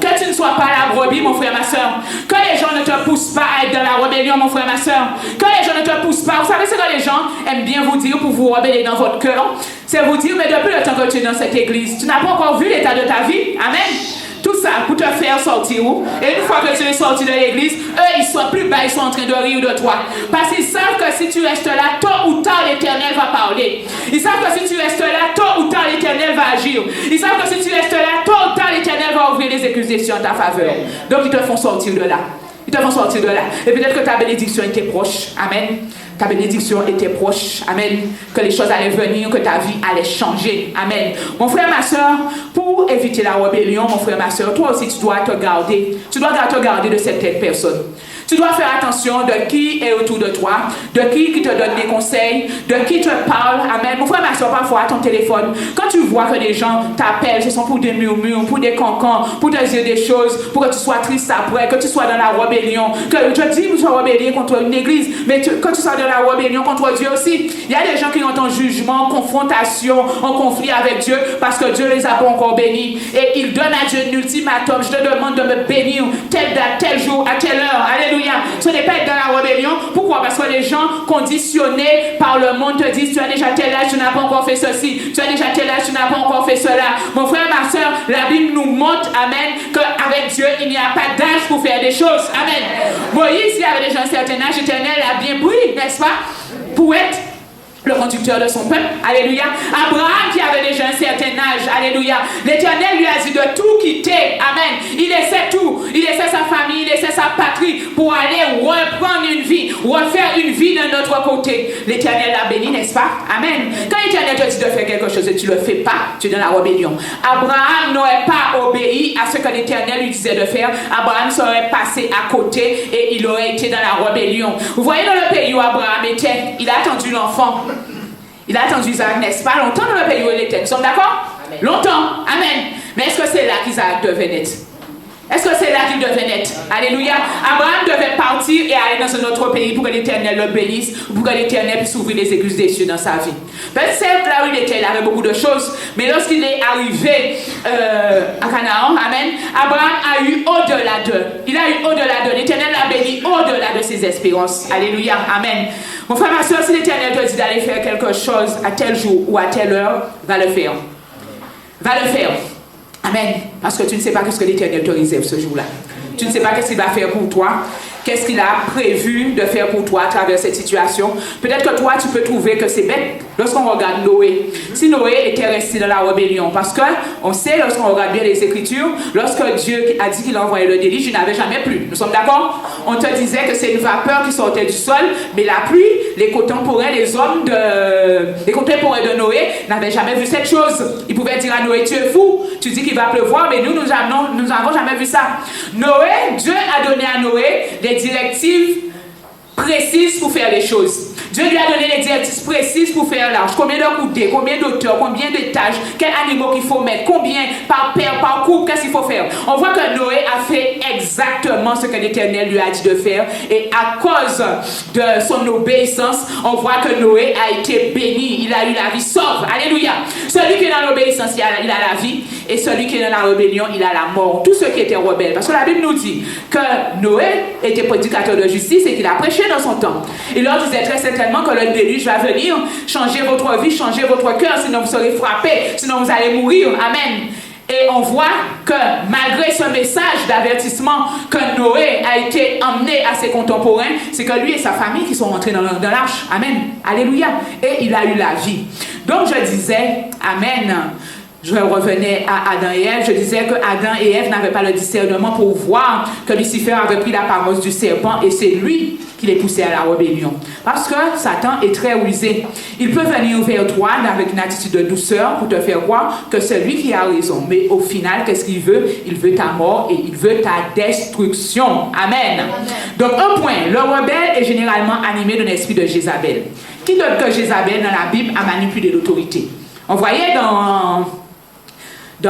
Que tu ne sois pas la brebis, mon frère, ma soeur. Que les gens ne te poussent pas à être dans la rébellion, mon frère, ma soeur. Que les gens ne te poussent pas. Vous savez ce que les gens aiment bien vous dire pour vous rebeller dans votre cœur? C'est vous dire, mais depuis le temps que tu es dans cette église, tu n'as pas encore vu l'état de ta vie. Amen. Tout ça pour te faire sortir. Et une fois que tu es sorti de l'église, eux, ils sont plus bas, ils sont en train de rire de toi. Parce qu'ils savent que si tu restes là, tôt ou tard, l'Éternel va parler. Ils savent que si tu restes là, tôt ou tard, l'Éternel va agir. Ils savent que si tu restes là, tôt ou tard, l'Éternel va ouvrir les accusations en ta faveur. Donc, ils te font sortir de là. Ils te font sortir de là. Et peut-être que ta bénédiction était proche. Amen. Ta bénédiction était proche. Amen. Que les choses allaient venir, que ta vie allait changer. Amen. Mon frère, ma soeur, pour éviter la rébellion, mon frère, ma soeur, toi aussi, tu dois te garder. Tu dois te garder de certaines personnes. Tu dois faire attention de qui est autour de toi, de qui te donne des conseils, de qui te parle. Amen. Mon frère, ma soeur, parfois, à ton téléphone, quand tu vois que des gens t'appellent, ce sont pour des murmures, pour des cancans, pour te dire des choses, pour que tu sois triste après, que tu sois dans la rébellion, que je dis que tu sois rébellé contre une église, mais que tu sois dans la rébellion contre Dieu aussi. Il y a des gens qui ont en jugement, en confrontation, en conflit avec Dieu, parce que Dieu les a pas encore bénis. Et ils donnent à Dieu un ultimatum. Je te demande de me bénir telle date, tel jour, à telle heure. Alléluia. Ce n'est pas être dans la rébellion. Pourquoi Pourquoi? Parce que les gens conditionnés par le monde te disent, tu as déjà tel âge, tu n'as pas encore fait ceci. Tu as déjà tel âge, tu n'as pas encore fait cela. Mon frère, ma soeur, la Bible nous montre, amen, qu'avec Dieu, il n'y a pas d'âge pour faire des choses. Amen. Moïse, il avait déjà un certain âge, l'Éternel a bien pris, n'est-ce pas? Pour être le conducteur de son peuple, alléluia. Abraham qui avait déjà un certain âge, alléluia. L'Éternel lui a dit de tout quitter, amen. Il laissait tout, il laissait sa famille, il laissait sa patrie pour aller reprendre une vie, refaire une vie d'un autre côté. L'Éternel l'a béni, n'est-ce pas? Amen. Quand l'Éternel te dit de faire quelque chose et tu ne le fais pas, tu es dans la rébellion. Abraham n'aurait pas obéi à ce que l'Éternel lui disait de faire. Abraham serait passé à côté et il aurait été dans la rébellion. Vous voyez dans le pays où Abraham était, il a attendu l'enfant. Il a attendu Isaac, n'est-ce pas? Longtemps dans le pays où il était. Nous sommes d'accord? Longtemps. Amen. Mais est-ce que c'est là qu'Isaac devait naître? Est-ce que c'est là qu'il devait naître? Alléluia. Abraham devait partir et aller dans un autre pays pour que l'Éternel le bénisse, pour que l'Éternel puisse ouvrir les écluses des cieux dans sa vie. Peut-être là où il était, il avait beaucoup de choses, mais lorsqu'il est arrivé à Canaan, amen, Abraham a eu au-delà d'eux. Il a eu au-delà d'eux. L'Éternel l'a béni au-delà de ses espérances. Alléluia. Amen. Mon frère, ma soeur, si l'Éternel te dit d'aller faire quelque chose à tel jour ou à telle heure, va le faire. Va le faire. Amen. Parce que tu ne sais pas ce que l'Éternel te réserve ce jour-là. Tu ne sais pas ce qu'il va faire pour toi. Qu'est-ce qu'il a prévu de faire pour toi à travers cette situation. Peut-être que toi, tu peux trouver que c'est bête lorsqu'on regarde Noé. Si Noé était resté dans la rébellion, parce qu'on sait, lorsqu'on regarde bien les Écritures, lorsque Dieu a dit qu'il a envoyé le déluge, il n'avait jamais plu. Nous sommes d'accord? On te disait que c'est une vapeur qui sortait du sol, mais la pluie, les contemporains, les contemporains de Noé n'avaient jamais vu cette chose. Ils pouvaient dire à Noé, tu es fou, tu dis qu'il va pleuvoir, mais nous n'avons jamais vu ça. Noé, Dieu a donné à Noé des directives précises pour faire les choses. Dieu lui a donné les directives précises pour faire l'arche. Combien de coudées, combien d'auteurs, combien d'étages, quels animaux qu'il faut mettre, combien par paire, par couple, qu'est-ce qu'il faut faire. On voit que Noé a fait exactement ce que l'Éternel lui a dit de faire. Et à cause de son obéissance, on voit que Noé a été béni. Il a eu la vie sauve. Alléluia. Celui qui est dans l'obéissance, il a la vie. Et celui qui est dans la rébellion, il a la mort. Tous ceux qui étaient rebelles. Parce que la Bible nous dit que Noé était prédicateur de justice et qu'il a prêché dans son temps. Il leur disait très certainement que le déluge va venir changer votre vie, changer votre cœur, sinon vous serez frappés, sinon vous allez mourir. Amen. Et on voit que malgré ce message d'avertissement que Noé a été emmené à ses contemporains, c'est que lui et sa famille qui sont rentrés dans l'arche. Amen. Alléluia. Et il a eu la vie. Donc je disais, amen. Je revenais à Adam et Ève. Je disais que Adam et Ève n'avaient pas le discernement pour voir que Lucifer avait pris l'apparence du serpent et c'est lui qui les poussait à la rébellion. Parce que Satan est très rusé. Il peut venir vers toi avec une attitude de douceur pour te faire croire que c'est lui qui a raison. Mais au final, qu'est-ce qu'il veut? Il veut ta mort et il veut ta destruction. Amen. Donc un point, le rebelle est généralement animé d'un esprit de Jézabel. Qui d'autre que Jézabel dans la Bible a manipulé l'autorité? On voyait dans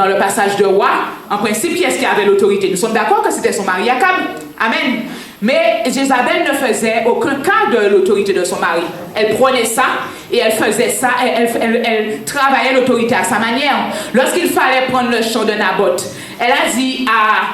le passage de Roi, en principe, qui est-ce qui avait l'autorité? Nous sommes d'accord que c'était son mari Akab. Amen. Mais Jézabel ne faisait aucun cas de l'autorité de son mari. Elle prenait ça et elle faisait ça, elle travaillait l'autorité à sa manière. Lorsqu'il fallait prendre le champ de Naboth, elle a dit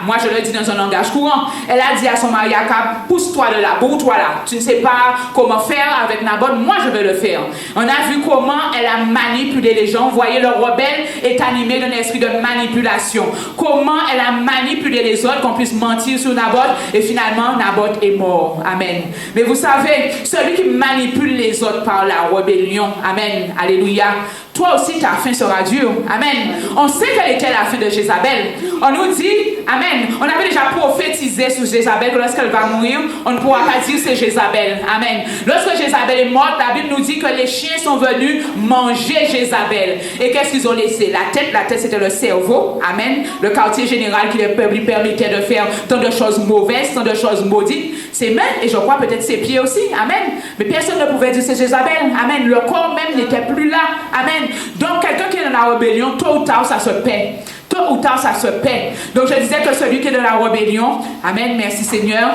moi je le dis dans un langage courant, elle a dit à son mari Akab, pousse-toi de là, bourre-toi là. Tu ne sais pas comment faire avec Naboth, moi je vais le faire. On a vu comment elle a manipulé les gens. Vous voyez, le rebelle est animé d'un esprit de manipulation. Comment elle a manipulé les autres, qu'on puisse mentir sur Naboth et finalement Naboth est mort. Amen. Mais vous savez, celui qui manipule les autres par la rébellion, amen, alléluia, toi aussi ta fin sera dure. Amen. On sait quelle était la fin de Jézabel. On nous dit, amen, on avait déjà prophétisé sur Jézabel que lorsqu'elle va mourir, on ne pourra pas dire c'est Jézabel. Amen. Lorsque Jézabel est morte, la Bible nous dit que les chiens sont venus manger Jézabel. Et qu'est-ce qu'ils ont laissé? La tête c'était le cerveau. Amen. Le quartier général qui lui permettait de faire tant de choses mauvaises, tant de choses maudites. Ses mains et je crois peut-être ses pieds aussi. Amen. Mais personne ne pouvait dire c'est Jézabel. Amen. Le corps même n'était plus là. Amen. Donc, quelqu'un qui est dans la rébellion, tôt ou tard, ça se paie. Tôt ou tard, ça se paie. Donc, je disais que celui qui est dans la rébellion, amen, merci Seigneur,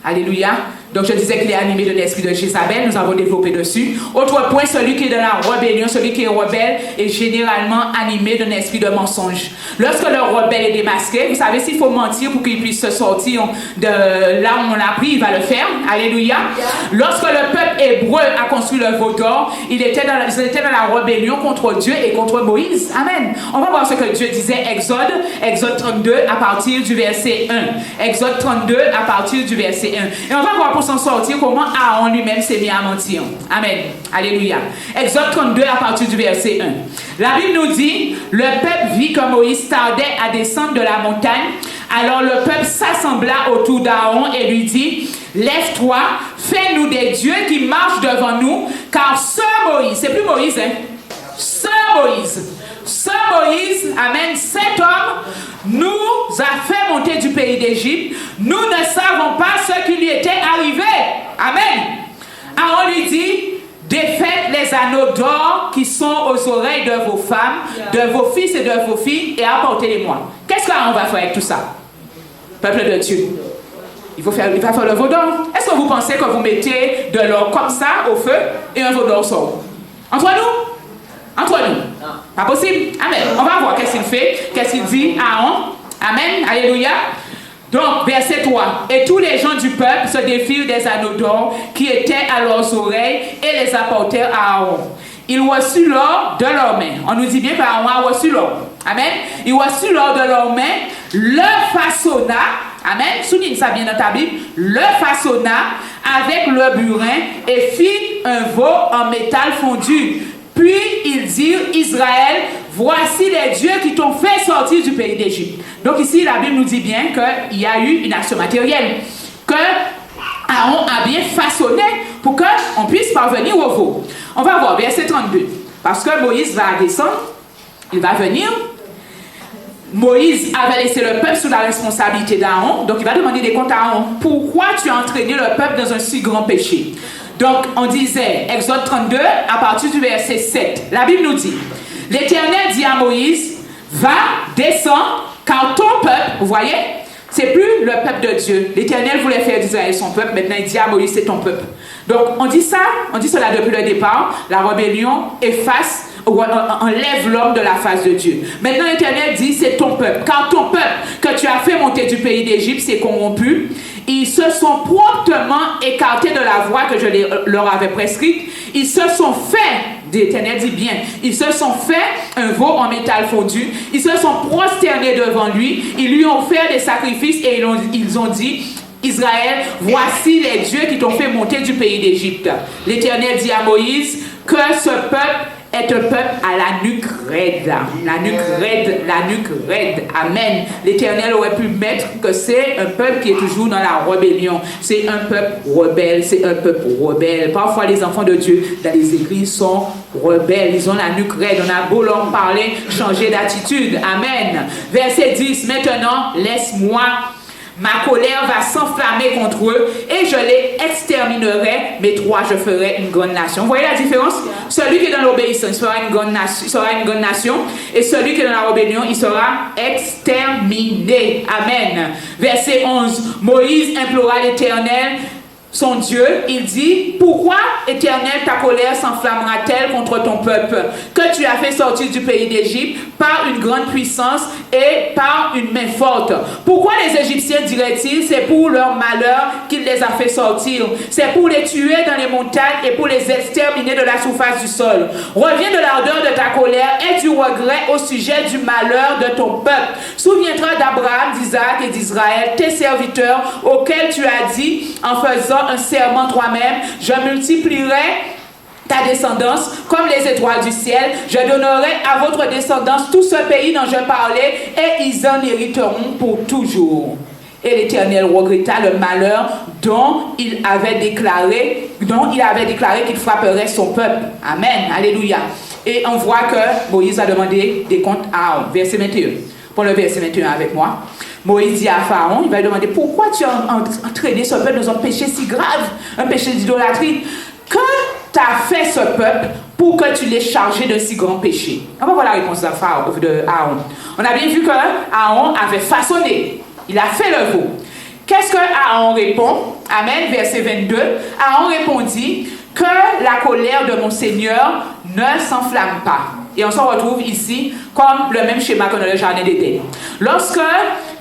alléluia, Donc je disais qu'il est animé de l'esprit de Jézabel, nous avons développé dessus. Autre point, celui qui est dans la rébellion, celui qui est rebelle est généralement animé d'un esprit de mensonge. Lorsque le rebelle est démasqué, vous savez, s'il faut mentir pour qu'il puisse se sortir de là où on l'a pris, il va le faire. Alléluia. Lorsque le peuple hébreu a construit le veau d'or, ils étaient dans la rébellion contre Dieu et contre Moïse. Amen. On va voir ce que Dieu disait, Exode 32 à partir du verset 1. Exode 32 à partir du verset 1. Et on va voir pour s'en sortir comment Aaron lui-même s'est mis à mentir. Amen. Alléluia. Exode 32 à partir du verset 1. La Bible nous dit, le peuple vit que Moïse tardait à descendre de la montagne. Alors le peuple s'assembla autour d'Aaron et lui dit, lève-toi, fais-nous des dieux qui marchent devant nous, car ce Moïse, c'est plus Moïse, hein? Ce Moïse, amen, cet homme nous a fait monter du pays d'Égypte. Nous ne savons pas ce qui lui était arrivé. Amen. Aaron lui dit, défaites les anneaux d'or qui sont aux oreilles de vos femmes, de vos fils et de vos filles, et apportez-les-moi. Qu'est-ce qu'Aaron va faire avec tout ça? Peuple de Dieu. Il va faire le veau d'or. Est-ce que vous pensez que vous mettez de l'or comme ça au feu et un veau d'or sort? Entre nous? Pas possible. Amen. On va voir qu'est-ce qu'il fait, qu'est-ce qu'il dit Aaron. Amen. Alléluia. Donc, verset 3. Et tous les gens du peuple se défirent des anneaux d'or qui étaient à leurs oreilles et les apportèrent à Aaron. Il reçut l'or de leurs mains. On nous dit bien qu'Aaron a reçu l'or. Amen. Il reçut l'or de leurs mains, le façonna. Amen. Souligne ça bien dans ta Bible. Le façonna avec le burin et fit un veau en métal fondu. Puis ils dirent, Israël, voici les dieux qui t'ont fait sortir du pays d'Égypte. Donc ici, la Bible nous dit bien qu'il y a eu une action matérielle, que Aaron a bien façonné pour qu'on puisse parvenir au veau. On va voir verset 32. Parce que Moïse va descendre, il va venir. Moïse avait laissé le peuple sous la responsabilité d'Aaron, donc il va demander des comptes à Aaron. Pourquoi tu as entraîné le peuple dans un si grand péché? Donc, on disait, Exode 32, à partir du verset 7, la Bible nous dit, l'Éternel dit à Moïse, va, descends, car ton peuple, vous voyez, c'est plus le peuple de Dieu. L'Éternel voulait faire d'Israël son peuple, maintenant il dit à Moïse, c'est ton peuple. Donc, on dit cela depuis le départ, la rébellion efface, ou enlève l'homme de la face de Dieu. Maintenant, l'Éternel dit, c'est ton peuple, car ton peuple que tu as fait monter du pays d'Égypte s'est corrompu. Ils se sont promptement écartés de la voie que je leur avais prescrite. Ils se sont fait, l'Éternel dit bien, ils se sont fait un veau en métal fondu. Ils se sont prosternés devant lui. Ils lui ont offert des sacrifices et ils ont dit, Israël, voici les dieux qui t'ont fait monter du pays d'Égypte. L'Éternel dit à Moïse que ce peuple est un peuple à la nuque raide. La nuque raide. Amen. L'Éternel aurait pu mettre que c'est un peuple qui est toujours dans la rébellion. C'est un peuple rebelle. Parfois, les enfants de Dieu dans les églises sont rebelles. Ils ont la nuque raide. On a beau leur parler, changer d'attitude. Amen. Verset 10. Maintenant, laisse-moi. Ma colère va s'enflammer contre eux et je les exterminerai, mais toi je ferai une grande nation. Vous voyez la différence? Celui qui est dans l'obéissance sera une grande nation, et celui qui est dans la rébellion, il sera exterminé. Amen. Verset 11. Moïse implora l'Éternel, son Dieu, il dit, pourquoi, Éternel, ta colère s'enflammera-t-elle contre ton peuple que tu as fait sortir du pays d'Égypte par une grande puissance et par une main forte? Pourquoi les Égyptiens diraient-ils, c'est pour leur malheur qu'il les a fait sortir? C'est pour les tuer dans les montagnes et pour les exterminer de la surface du sol. Reviens de l'ardeur de ta colère et du regret au sujet du malheur de ton peuple. Souviens-toi d'Abraham, d'Isaac et d'Israël, tes serviteurs, auxquels tu as dit, en faisant un serment toi-même, je multiplierai ta descendance comme les étoiles du ciel. Je donnerai à votre descendance tout ce pays dont je parlais et ils en hériteront pour toujours. Et l'Éternel regretta le malheur dont il avait déclaré qu'il frapperait son peuple. Amen. Alléluia. Et on voit que Moïse a demandé des comptes à Aaron. Verset 21. Pour le verset 21 avec moi. Moïse dit à Pharaon, il va lui demander pourquoi tu as entraîné ce peuple dans un péché si grave, un péché d'idolâtrie. Que t'as fait ce peuple pour que tu l'aies chargé de si grand péché? On va voir la réponse de Aaron. On a bien vu que Aaron avait façonné, il a fait le veau. Qu'est-ce que Aaron répond? Amen, verset 22. Aaron répondit que la colère de mon Seigneur ne s'enflamme pas. Et on se retrouve ici comme le même schéma que dans le jardin d'Éden. Lorsque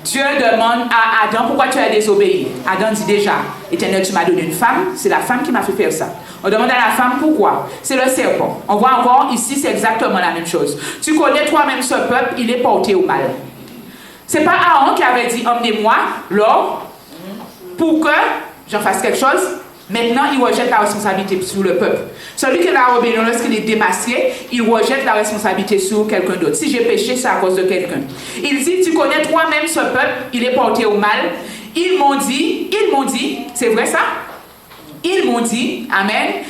Dieu demande à Adam, pourquoi tu as désobéi? Adam dit déjà, Éternel, tu m'as donné une femme, c'est la femme qui m'a fait faire ça. On demande à la femme pourquoi? C'est le serpent. On voit encore ici, c'est exactement la même chose. Tu connais toi-même ce peuple, il est porté au mal. C'est pas Aaron qui avait dit, emmenez-moi l'or pour que j'en fasse quelque chose. Maintenant, il rejette la responsabilité sur le peuple. Celui qui est dans la rébellion, lorsqu'il est démasqué, il rejette la responsabilité sur quelqu'un d'autre. Si j'ai péché, c'est à cause de quelqu'un. Il dit, tu connais toi-même ce peuple, il est porté au mal. Ils m'ont dit, c'est vrai ça? Ils m'ont dit, amen,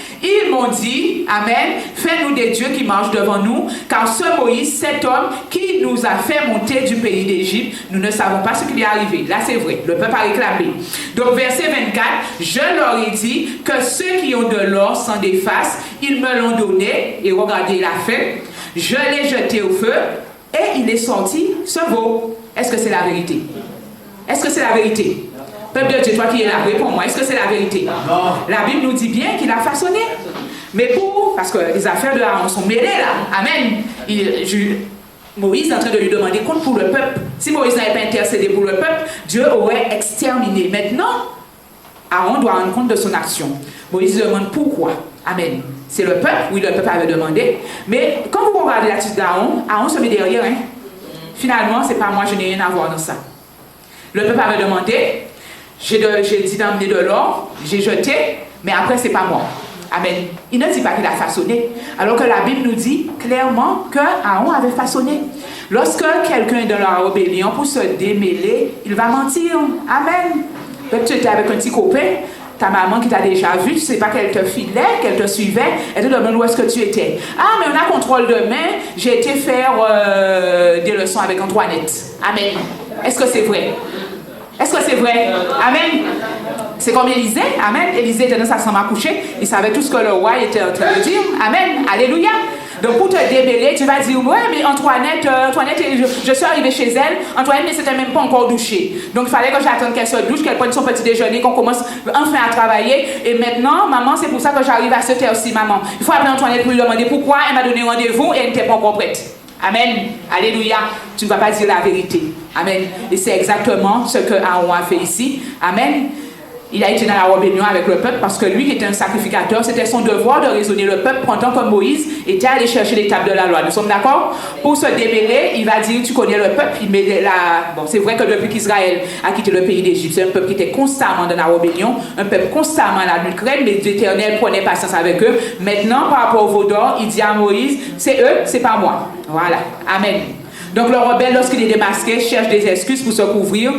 fais-nous des dieux qui marchent devant nous, car ce Moïse, cet homme qui nous a fait monter du pays d'Égypte, nous ne savons pas ce qui lui est arrivé. Là, c'est vrai, le peuple a réclamé. Donc, verset 24, je leur ai dit que ceux qui ont de l'or s'en défacent, ils me l'ont donné, et regardez la fin, je l'ai jeté au feu, et il est sorti ce veau. Est-ce que c'est la vérité? Est-ce que c'est la vérité? Peuple de Dieu, toi qui es là, réponds-moi, est-ce que c'est la vérité? Non. La Bible nous dit bien qu'il a façonné. Mais parce que les affaires de Aaron sont mêlées là. Amen. Moïse est en train de lui demander compte pour le peuple. Si Moïse n'avait pas intercédé pour le peuple, Dieu aurait exterminé. Maintenant, Aaron doit rendre compte de son action. Moïse demande pourquoi. Amen. C'est le peuple, oui, le peuple avait demandé. Mais quand vous regardez l'attitude d'Aaron, Aaron se met derrière. Hein. Finalement, c'est pas moi, je n'ai rien à voir dans ça. Le peuple avait demandé. J'ai dit d'emmener de l'or, j'ai jeté, mais après, c'est pas moi. Amen. Il ne dit pas qu'il a façonné. Alors que la Bible nous dit clairement qu'Aaron avait façonné. Lorsque quelqu'un est dans la rébellion pour se démêler, il va mentir. Amen. Peut-être que tu étais avec un petit copain, ta maman qui t'a déjà vu, tu ne sais pas qu'elle te filait, qu'elle te suivait, elle te demande où est-ce que tu étais. Ah, mais on a contrôle demain, j'ai été faire des leçons avec Antoinette. Amen. Est-ce que c'est vrai? Est-ce que c'est vrai? Amen. C'est comme Élisée. Amen. Élisée était dans sa chambre à coucher. Il savait tout ce que le roi était en train de dire. Amen. Alléluia. Donc pour te démêler, tu vas dire, ouais, mais Antoinette, je suis arrivée chez elle. Antoinette ne s'était même pas encore douchée. Donc il fallait que j'attende qu'elle se douche, qu'elle prenne son petit déjeuner, qu'on commence enfin à travailler. Et maintenant, maman, c'est pour ça que j'arrive à cette heure-ci, maman. Il faut appeler Antoinette pour lui demander pourquoi elle m'a donné rendez-vous et elle n'était pas encore prête. Amen. Alléluia. Tu ne vas pas dire la vérité. Amen. Et c'est exactement ce que Aaron a fait ici. Amen. Il a été dans la rébellion avec le peuple parce que lui qui était un sacrificateur, c'était son devoir de raisonner le peuple pendant que Moïse était allé chercher les tables de la loi. Nous sommes d'accord? Pour se démêler, il va dire, tu connais le peuple. Bon, c'est vrai que depuis qu'Israël a quitté le pays d'Égypte, c'est un peuple qui était constamment dans la rébellion, un peuple constamment à la lutte, mais l'Éternel prenait patience avec eux. Maintenant, par rapport au veau d'or, il dit à Moïse, c'est eux, c'est pas moi. Voilà. Amen. Donc le rebelle, lorsqu'il est démasqué, cherche des excuses pour se couvrir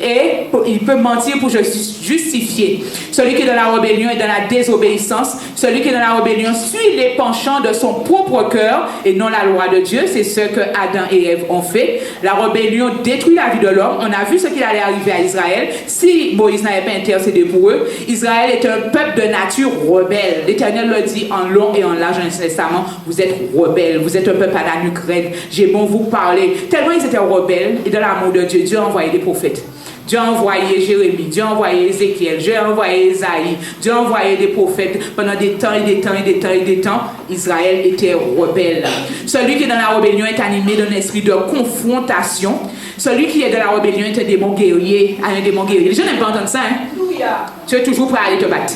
et il peut mentir pour justifier. Celui qui est dans la rébellion et dans la désobéissance, celui qui est dans la rébellion suit les penchants de son propre cœur et non la loi de Dieu. C'est ce que Adam et Ève ont fait. La rébellion détruit la vie de l'homme. On a vu ce qu'il allait arriver à Israël. Si Moïse n'avait pas intercédé pour eux, Israël est un peuple de nature rebelle. L'Éternel le dit en long et en large dans l'Ancien Testament. Vous êtes rebelles, vous êtes un peuple à la nuque raide. J'ai bon vous parler. Tellement ils étaient rebelles et dans l'amour de Dieu, Dieu a envoyé des prophètes. Dieu a envoyé Jérémie, Dieu a envoyé Ézéchiel, Dieu a envoyé Isaïe, Dieu a envoyé des prophètes pendant des temps et des temps et des temps et des temps. Israël était rebelle. Celui qui est dans la rébellion est animé d'un esprit de confrontation. Celui qui est dans la rébellion est un démon guerrier. Un démon guerrier. Les gens n'aiment pas entendre ça. Hein? Tu es toujours prêt à aller te battre.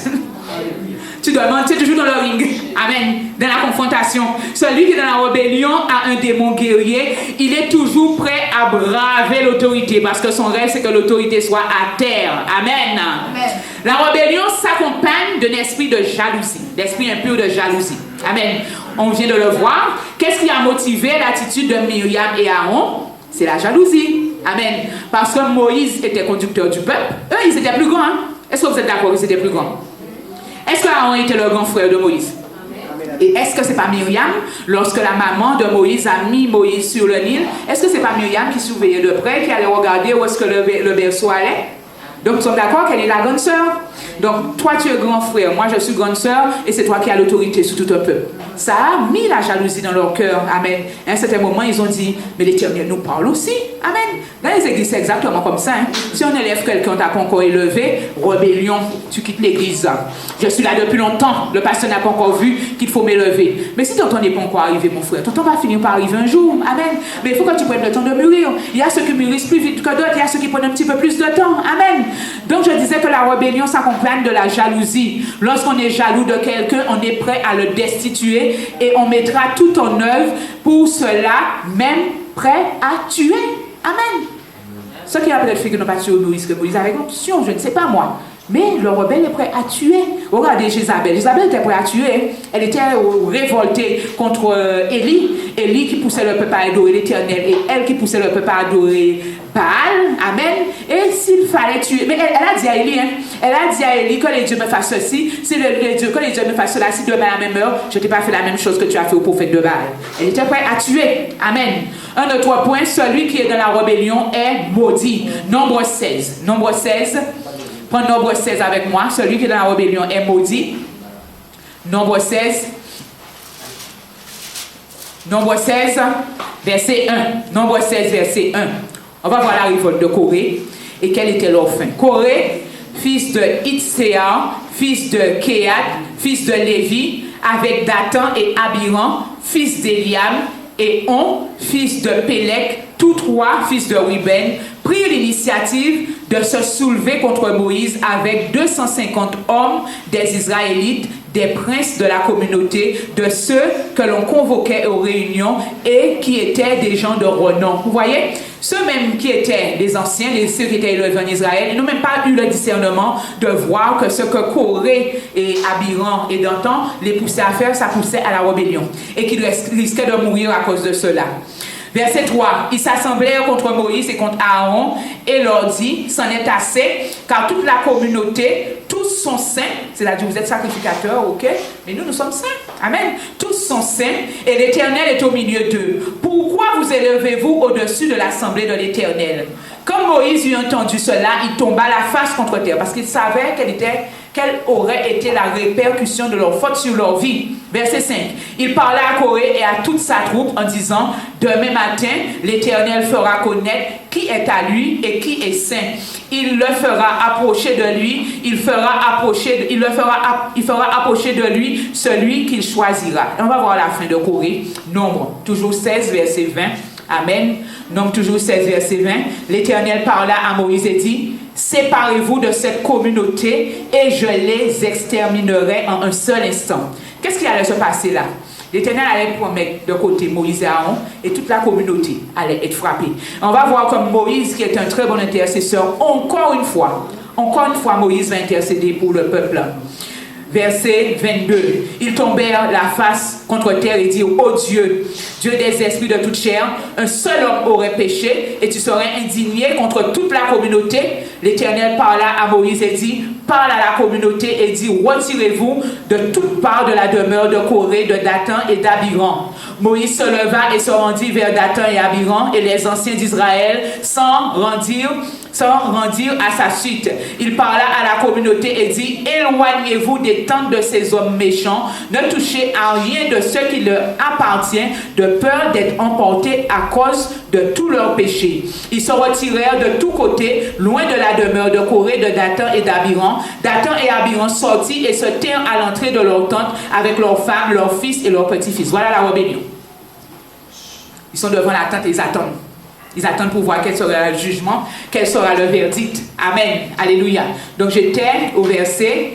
Tu demandes, tu es toujours dans le ring. Amen. Dans la confrontation. Celui qui est dans la rébellion a un démon guerrier. Il est toujours prêt à braver l'autorité parce que son rêve, c'est que l'autorité soit à terre. Amen. Amen. La rébellion s'accompagne d'un esprit de jalousie, d'esprit impur de jalousie. Amen. On vient de le voir. Qu'est-ce qui a motivé l'attitude de Myriam et Aaron? C'est la jalousie. Amen. Parce que Moïse était conducteur du peuple. Eux, ils étaient plus grands. Hein? Est-ce que vous êtes d'accord qu'ils étaient plus grands? Est-ce que Aaron était le grand frère de Moïse? Et est-ce que c'est pas Myriam, lorsque la maman de Moïse a mis Moïse sur le Nil, est-ce que c'est pas Myriam qui surveillait de près, qui allait regarder où est-ce que le berceau allait? Donc, nous sommes d'accord qu'elle est la grande sœur. Donc, toi, tu es grand frère, moi, je suis grande sœur, et c'est toi qui as l'autorité sur tout un peuple. Ça a mis la jalousie dans leur cœur. Amen. À un certain moment, ils ont dit, mais l'Éternel nous parle aussi. Amen. Dans les églises, c'est exactement comme ça. Hein. Si on élève quelqu'un, t'as pas encore élevé, rébellion, tu quittes l'église. Je suis là depuis longtemps, le pasteur n'a pas encore vu qu'il faut m'élever. Mais si ton temps n'est pas encore arrivé, mon frère, ton temps va finir par arriver un jour. Amen. Mais il faut que tu prennes le temps de mûrir. Il y a ceux qui mûrissent plus vite que d'autres, il y a ceux qui prennent un petit peu plus de temps. Amen. Donc, je disais que la rébellion s'accompagne de la jalousie. Lorsqu'on est jaloux de quelqu'un, on est prêt à le destituer et on mettra tout en œuvre pour cela, même prêt à tuer. Amen. Ceux qui a peut-être fait que n'ont pas tué Moïse, que Moïse avait l'option, je ne sais pas moi. Mais le rebelle est prêt à tuer. Regardez Jézabel. Jézabel était prêt à tuer. Elle était révoltée contre Élie. Élie qui poussait le peuple à adorer l'Éternel et elle qui poussait le peuple à adorer Baal. Amen. Et s'il fallait tuer. Mais elle a dit à Élie, hein, elle a dit à Élie que les dieux me fassent ceci, que les dieux me fassent cela, si demain à la même heure, je ne t'ai pas fait la même chose que tu as fait au prophète de Baal. Elle était prête à tuer. Amen. Un autre point, celui qui est dans la rébellion est maudit. Nombre 16. Nombre 16. Prends Nombre 16 avec moi. Celui qui est dans la rébellion est maudit. Nombre 16. Nombre 16, verset 1. Nombre 16, verset 1. On va voir la révolte de Corée. Et quelle était leur fin? Corée, fils de Itzéar, fils de Kéat, fils de Lévi, avec Dathan et Abiram, fils d'Eliam, et On, fils de Pélec, tous trois, fils de Ruben, prirent l'initiative de se soulever contre Moïse avec 250 hommes des Israélites, des princes de la communauté, de ceux que l'on convoquait aux réunions et qui étaient des gens de renom. Vous voyez, ceux-mêmes qui étaient des anciens, ceux qui étaient élevés en Israël, ils n'ont même pas eu le discernement de voir que ce que Corée et Abiram et Dathan les poussaient à faire, ça poussait à la rébellion et qu'ils risquaient de mourir à cause de cela. Verset 3, ils s'assemblèrent contre Moïse et contre Aaron et leur dit, c'en est assez, car toute la communauté, tous sont saints, c'est-à-dire vous êtes sacrificateurs, ok, mais nous sommes saints, amen, tous sont saints et l'Éternel est au milieu d'eux. Pourquoi vous élevez-vous au-dessus de l'assemblée de l'Éternel? Comme Moïse eut entendu cela, il tomba la face contre terre, parce qu'il savait quelle aurait été la répercussion de leur faute sur leur vie. Verset 5. Il parla à Corée et à toute sa troupe en disant, demain matin, l'Éternel fera connaître qui est à lui et qui est saint. Il le fera approcher de lui, il fera approcher de lui celui qu'il choisira. Et on va voir la fin de Corée. Nombre, toujours 16, verset 20. Amen. Nombre toujours 16, verset 20. L'Éternel parla à Moïse et dit, séparez-vous de cette communauté et je les exterminerai en un seul instant. Qu'est-ce qui allait se passer là? L'Éternel allait mettre de côté Moïse et Aaron et toute la communauté allait être frappée. On va voir comme Moïse, qui est un très bon intercesseur, encore une fois, Moïse va intercéder pour le peuple. Verset 22. Ils tombèrent la face contre terre et dirent, ô Dieu, Dieu des esprits de toute chair, un seul homme aurait péché et tu serais indigné contre toute la communauté. L'Éternel parla à Moïse et dit, parle à la communauté et dit, retirez-vous de toute part de la demeure de Corée, de Dathan et d'Abiram. Moïse se leva et se rendit vers Dathan et Abiram et les anciens d'Israël s'en rendirent à sa suite. Il parla à la communauté et dit, éloignez-vous des tentes de ces hommes méchants, ne touchez à rien de ce qui leur appartient, de peur d'être emportés à cause de tous leurs péchés. Ils se retirèrent de tous côtés, loin de la demeure de Corée, de Dathan et d'Abiram. Dathan et Abiram sortirent et se tinrent à l'entrée de leur tente avec leurs femmes, leurs fils et leurs petits-fils. Voilà la rébellion. Ils sont devant la tente et ils attendent. Ils attendent pour voir quel sera le jugement, quel sera le verdict. Amen. Alléluia. Donc j'étais au verset...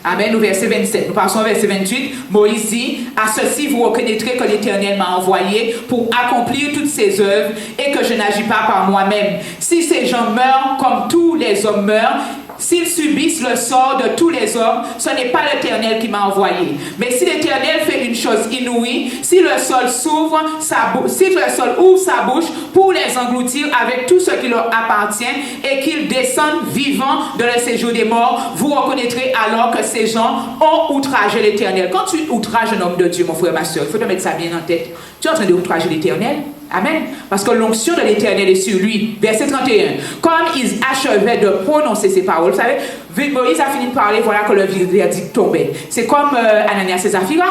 Amen, au verset 27. Nous passons au verset 28. Moïse dit, à ceci vous reconnaîtrez que l'Éternel m'a envoyé pour accomplir toutes ses œuvres et que je n'agis pas par moi-même. Si ces gens meurent comme tous les hommes meurent, s'ils subissent le sort de tous les hommes, ce n'est pas l'Éternel qui m'a envoyé. Mais si l'Éternel fait une chose inouïe, si le sol ouvre sa bouche pour les engloutir avec tout ce qui leur appartient et qu'ils descendent vivants de le séjour des morts, vous reconnaîtrez alors que ces gens ont outragé l'Éternel. Quand tu outrages un homme de Dieu, mon frère, ma soeur, il faut te mettre ça bien en tête. Tu es en train de outrager l'Éternel. Amen. Parce que l'onction de l'Éternel est sur lui. Verset 31. Comme il achevait de prononcer ces paroles, vous savez, Moïse a fini de parler, voilà que le verdict tombait. C'est comme Ananias et Saphira,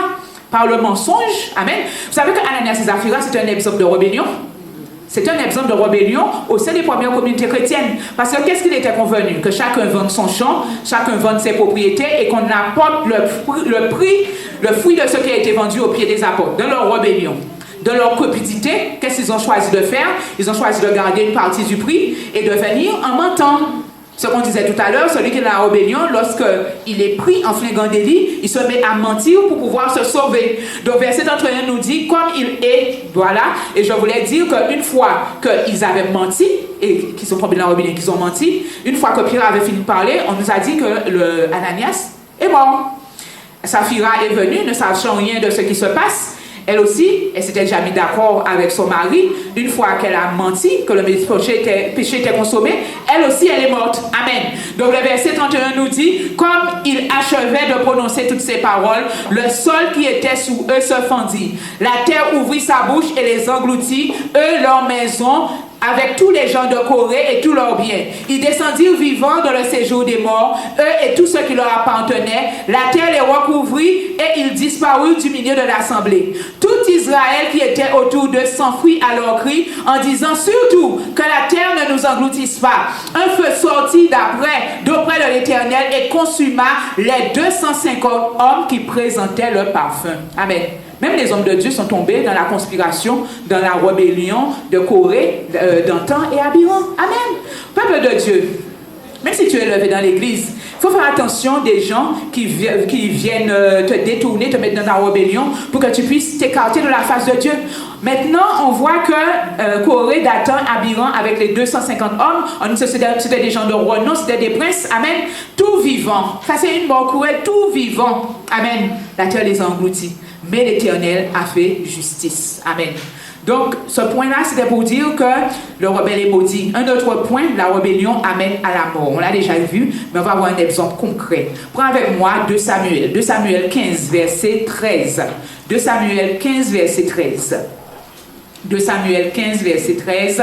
par le mensonge. Amen. Vous savez que Ananias et Saphira, c'est un exemple de rébellion. C'est un exemple de rébellion au sein des premières communautés chrétiennes. Parce que qu'est-ce qu'il était convenu? Que chacun vende son champ, chacun vende ses propriétés et qu'on apporte le fruit de ce qui a été vendu au pied des apôtres, de leur rébellion. De leur cupidité, qu'est-ce qu'ils ont choisi de faire? Ils ont choisi de garder une partie du prix et de venir en mentant. Ce qu'on disait tout à l'heure, celui qui est dans la rébellion, lorsqu'il est pris en flinguant délit, il se met à mentir pour pouvoir se sauver. Donc verset 31 nous dit, comme il est, voilà, et je voulais dire qu'une fois qu'ils avaient menti, et qu'ils sont tombés dans la rébellion, qu'ils ont menti, une fois que Pierre avait fini de parler, on nous a dit que Ananias est mort. Saphira est venue, ne sachant rien de ce qui se passe. Elle aussi, elle s'était déjà mise d'accord avec son mari. Une fois qu'elle a menti, que le péché était consommé, elle aussi, elle est morte. Amen. Donc le verset 31 nous dit, comme il achevait de prononcer toutes ces paroles, le sol qui était sous eux se fendit. La terre ouvrit sa bouche et les engloutit, eux, leur maison, avec tous les gens de Corée et tous leurs biens. Ils descendirent vivants dans le séjour des morts, eux et tout ce qui leur appartenait. La terre les recouvrit et ils disparurent du milieu de l'assemblée. Tout Israël qui était autour d'eux s'enfuit à leur cri en disant surtout que la terre ne nous engloutisse pas. Un feu sortit d'auprès de l'Éternel et consuma les 250 hommes qui présentaient leur parfum. Amen. Même les hommes de Dieu sont tombés dans la conspiration, dans la rébellion de Corée, d'Antan et Abiram. Amen. Peuple de Dieu, même si tu es levé dans l'église, il faut faire attention des gens qui viennent te détourner, te mettre dans la rébellion pour que tu puisses t'écarter de la face de Dieu. Maintenant, on voit que Corée, Dathan, Abiram, avec les 250 hommes, c'était des gens de renom, c'était des princes. Amen. Tout vivant. Ça, c'est une mort cruelle. Tout vivant. Amen. La terre les a engloutis. Mais l'Éternel a fait justice. Amen. Donc, ce point-là, c'était pour dire que le rebelle est maudit. Un autre point, la rébellion amène à la mort. On l'a déjà vu, mais on va voir un exemple concret. Prends avec moi 2 Samuel. 2 Samuel 15, verset 13. 2 Samuel 15, verset 13. 2 Samuel 15, verset 13.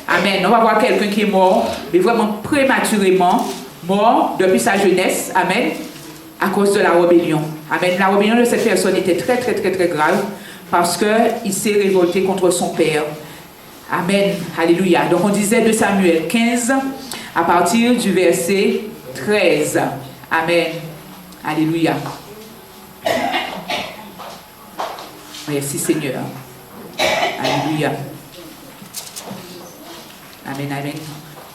Amen. On va voir quelqu'un qui est mort, mais vraiment prématurément mort depuis sa jeunesse. Amen. À cause de la rébellion. Amen. La rébellion de cette personne était très, très, très, très grave parce qu'il s'est révolté contre son père. Amen. Alléluia. Donc on disait de Samuel 15 à partir du verset 13. Amen. Alléluia. Merci Seigneur. Alléluia. Amen, amen.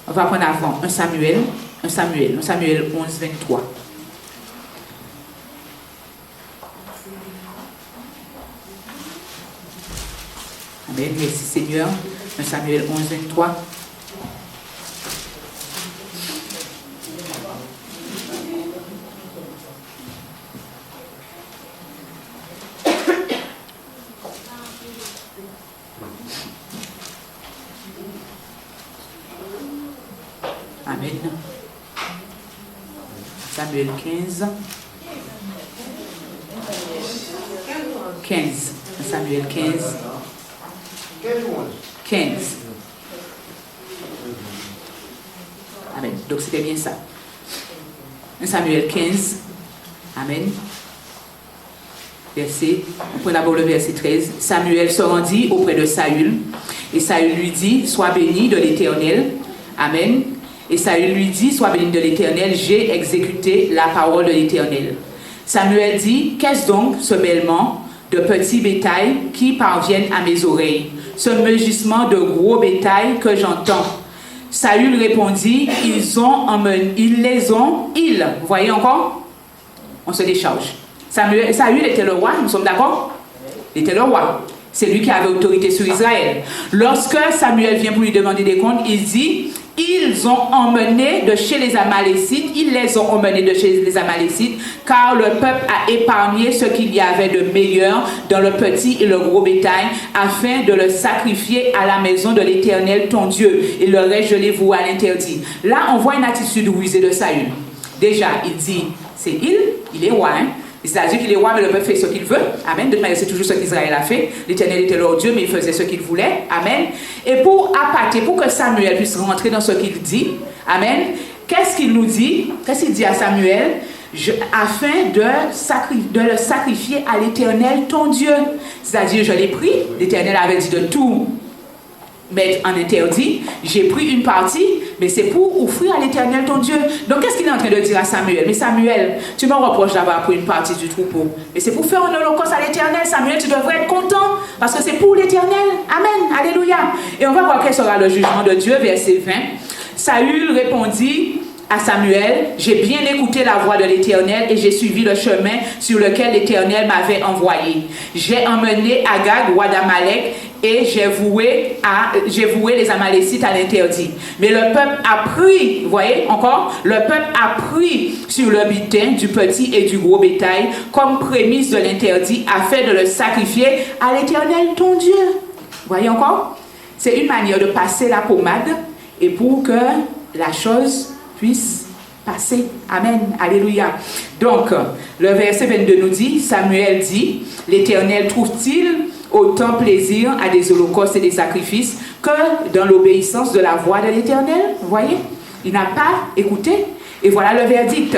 On va prendre avant 1 Samuel 11, 23. Amen, merci Seigneur. 1 Samuel 11, 23. Amen. Samuel 15. 15. Samuel 15. 15. Amen. Donc c'était bien ça. Samuel 15. Amen. Verset. On prend d'abord le verset 13. Samuel se rendit auprès de Saül. Et Saül lui dit, sois béni de l'Éternel. Amen. Et Saül lui dit, sois béni de l'Éternel, j'ai exécuté la parole de l'Éternel. Samuel dit, qu'est-ce donc ce bêlement de petits bétail qui parviennent à mes oreilles, ce mugissement de gros bétail que j'entends? Saül répondit, ils, vous voyez encore? On se décharge. Saül était le roi, nous sommes d'accord? Il était le roi. C'est lui qui avait autorité sur Israël. Lorsque Samuel vient pour lui demander des comptes, il dit, ils ont emmené de chez les Amalécites, ils les ont emmenés de chez les Amalécites, car le peuple a épargné ce qu'il y avait de meilleur dans le petit et le gros bétail, afin de le sacrifier à la maison de l'Éternel, ton Dieu. Et le reste, je les voue à l'interdit. Là, on voit une attitude rusée de Saül. Déjà, il dit, c'est il est roi, hein? C'est-à-dire qu'il est roi, mais le peuple fait ce qu'il veut. Amen. De toute manière, c'est toujours ce qu'Israël a fait. L'Éternel était leur Dieu, mais il faisait ce qu'il voulait. Amen. Et pour appâter, pour que Samuel puisse rentrer dans ce qu'il dit, amen, qu'est-ce qu'il nous dit? Qu'est-ce qu'il dit à Samuel? Afin de le sacrifier à l'Éternel, ton Dieu. C'est-à-dire, je l'ai pris. L'Éternel avait dit de tout mettre en interdit. J'ai pris une partie, mais c'est pour offrir à l'Éternel ton Dieu. Donc, qu'est-ce qu'il est en train de dire à Samuel? Mais Samuel, tu me reproches d'avoir pris une partie du troupeau. Mais c'est pour faire un holocauste à l'Éternel. Samuel, tu devrais être content parce que c'est pour l'Éternel. Amen. Alléluia. Et on va voir quel sera le jugement de Dieu, verset 20. Saül répondit à Samuel, j'ai bien écouté la voix de l'Éternel et j'ai suivi le chemin sur lequel l'Éternel m'avait envoyé. J'ai emmené Agag, roi d'Amalek, et j'ai voué les Amalécites à l'interdit. Mais le peuple a pris, vous voyez encore, le peuple a pris sur le butin du petit et du gros bétail comme prémisse de l'interdit afin de le sacrifier à l'Éternel ton Dieu. Vous voyez encore? C'est une manière de passer la pommade et pour que la chose puisse passer. Amen. Alléluia. Donc, le verset 22 nous dit, Samuel dit, l'Éternel trouve-t-il autant plaisir à des holocaustes et des sacrifices que dans l'obéissance de la voix de l'Éternel? Vous voyez? Il n'a pas écouté. Et voilà le verdict.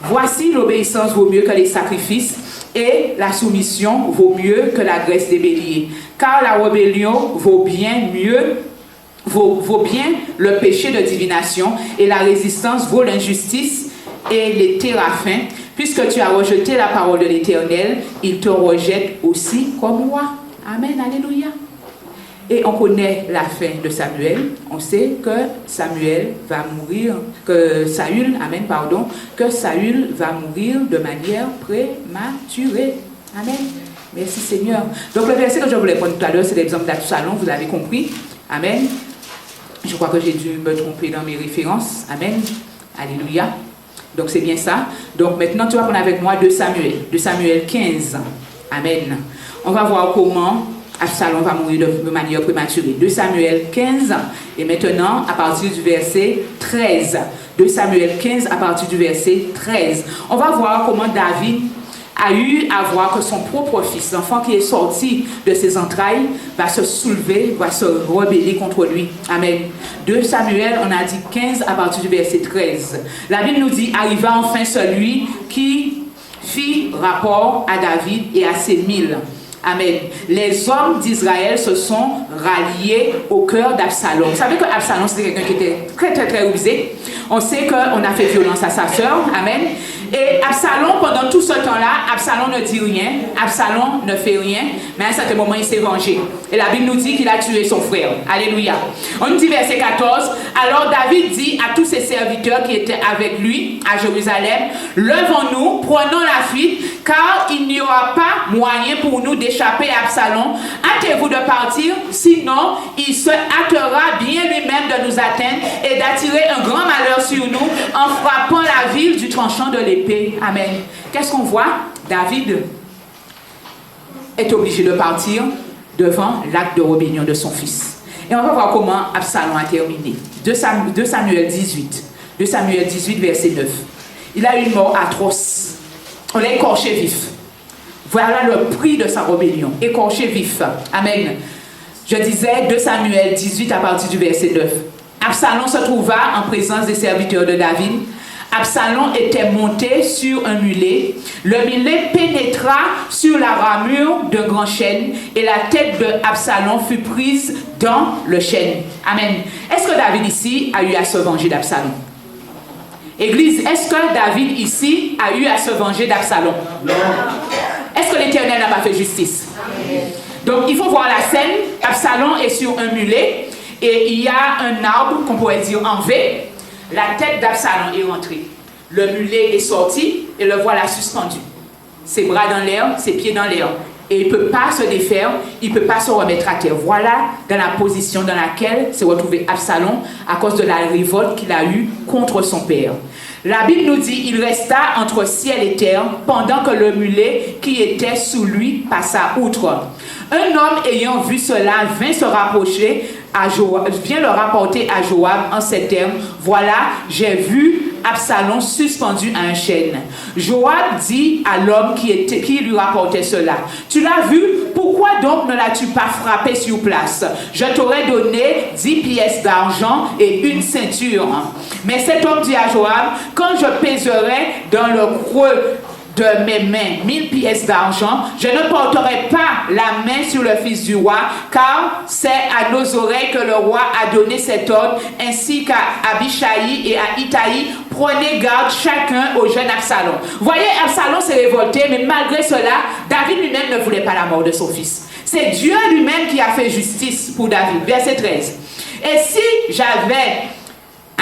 Voici l'obéissance vaut mieux que les sacrifices et la soumission vaut mieux que la graisse des béliers. Car la rébellion vaut bien le péché de divination et la résistance vaut l'injustice et les téraphins. Puisque tu as rejeté la parole de l'Éternel, il te rejette aussi comme roi. Amen, alléluia. Et on connaît la fin de Samuel. On sait que Saül va mourir de manière prématurée. Amen. Merci Seigneur. Donc le verset que je voulais prendre tout à l'heure, c'est l'exemple d'Absalom, vous l'avez compris. Amen. Je crois que j'ai dû me tromper dans mes références. Amen. Alléluia. Donc c'est bien ça. Donc maintenant tu vas prendre avec moi 2 Samuel 15. Amen. On va voir comment Absalom va mourir de manière prématurée. 2 Samuel 15 et maintenant à partir du verset 13. 2 Samuel 15 à partir du verset 13. On va voir comment David a eu à voir que son propre fils, l'enfant qui est sorti de ses entrailles, va se soulever, va se rebeller contre lui. Amen. 2 Samuel, on a dit 15 à partir du verset 13. La Bible nous dit, arriva enfin celui qui fit rapport à David et à ses 1000. Amen. Les hommes d'Israël se sont ralliés au cœur d'Absalom. Vous savez que Absalom, c'était quelqu'un qui était très, très, très rusé. On sait qu'on a fait violence à sa sœur. Amen. Et Absalom, pendant tout ce temps-là, Absalom ne dit rien. Absalom ne fait rien. Mais à un certain moment, il s'est vengé. Et la Bible nous dit qu'il a tué son frère. Alléluia. On nous dit verset 14. Alors David dit à tous ses serviteurs qui étaient avec lui à Jérusalem, levons-nous, prenons la fuite, car il n'y aura pas moyen pour nous d'échapper à Absalom. Hâtez-vous de partir, sinon il se hâtera bien lui-même de nous atteindre et d'attirer un grand malheur sur nous en frappant la ville du tranchant de l'épée. Amen. Qu'est-ce qu'on voit? David est obligé de partir devant l'acte de rébellion de son fils. Et on va voir comment Absalom a terminé. 2 Samuel 18. 2 Samuel 18, verset 9. Il a eu une mort atroce. On l'a écorché vif. Voilà le prix de sa rébellion. Écorché vif. Amen. Je disais 2 Samuel 18 à partir du verset 9. Absalom se trouva en présence des serviteurs de David. Absalom était monté sur un mulet. Le mulet pénétra sur la ramure d'un grand chêne et la tête d'Absalom fut prise dans le chêne. Amen. Est-ce que David ici a eu à se venger d'Absalom? Église, est-ce que David ici a eu à se venger d'Absalom? Non. Est-ce que l'Éternel n'a pas fait justice? Amen. Donc il faut voir la scène. Absalom est sur un mulet et il y a un arbre qu'on pourrait dire en V. La tête d'Absalom est rentrée. Le mulet est sorti et le voilà suspendu. Ses bras dans l'air, ses pieds dans l'air. Et il ne peut pas se défaire, il ne peut pas se remettre à terre. Voilà dans la position dans laquelle s'est retrouvé Absalom à cause de la révolte qu'il a eue contre son père. La Bible nous dit il resta entre ciel et terre pendant que le mulet qui était sous lui passa outre. Un homme ayant vu cela vint se rapprocher vient le rapporter à Joab en ces termes: voilà, j'ai vu Absalom suspendu à un chêne. Joab dit à l'homme qui lui rapportait cela: tu l'as vu, pourquoi donc ne l'as-tu pas frappé sur place? Je t'aurais donné 10 pièces d'argent et une ceinture. Mais cet homme dit à Joab: quand je pèserai dans le creux de mes mains 1000 pièces d'argent, je ne porterai pas la main sur le fils du roi, car c'est à nos oreilles que le roi a donné cet ordre, ainsi qu'à Abishai et à Itaï: prenez garde chacun au jeune Absalom. Voyez, Absalom s'est révolté, mais malgré cela, David lui-même ne voulait pas la mort de son fils. C'est Dieu lui-même qui a fait justice pour David. Verset 13. Et si j'avais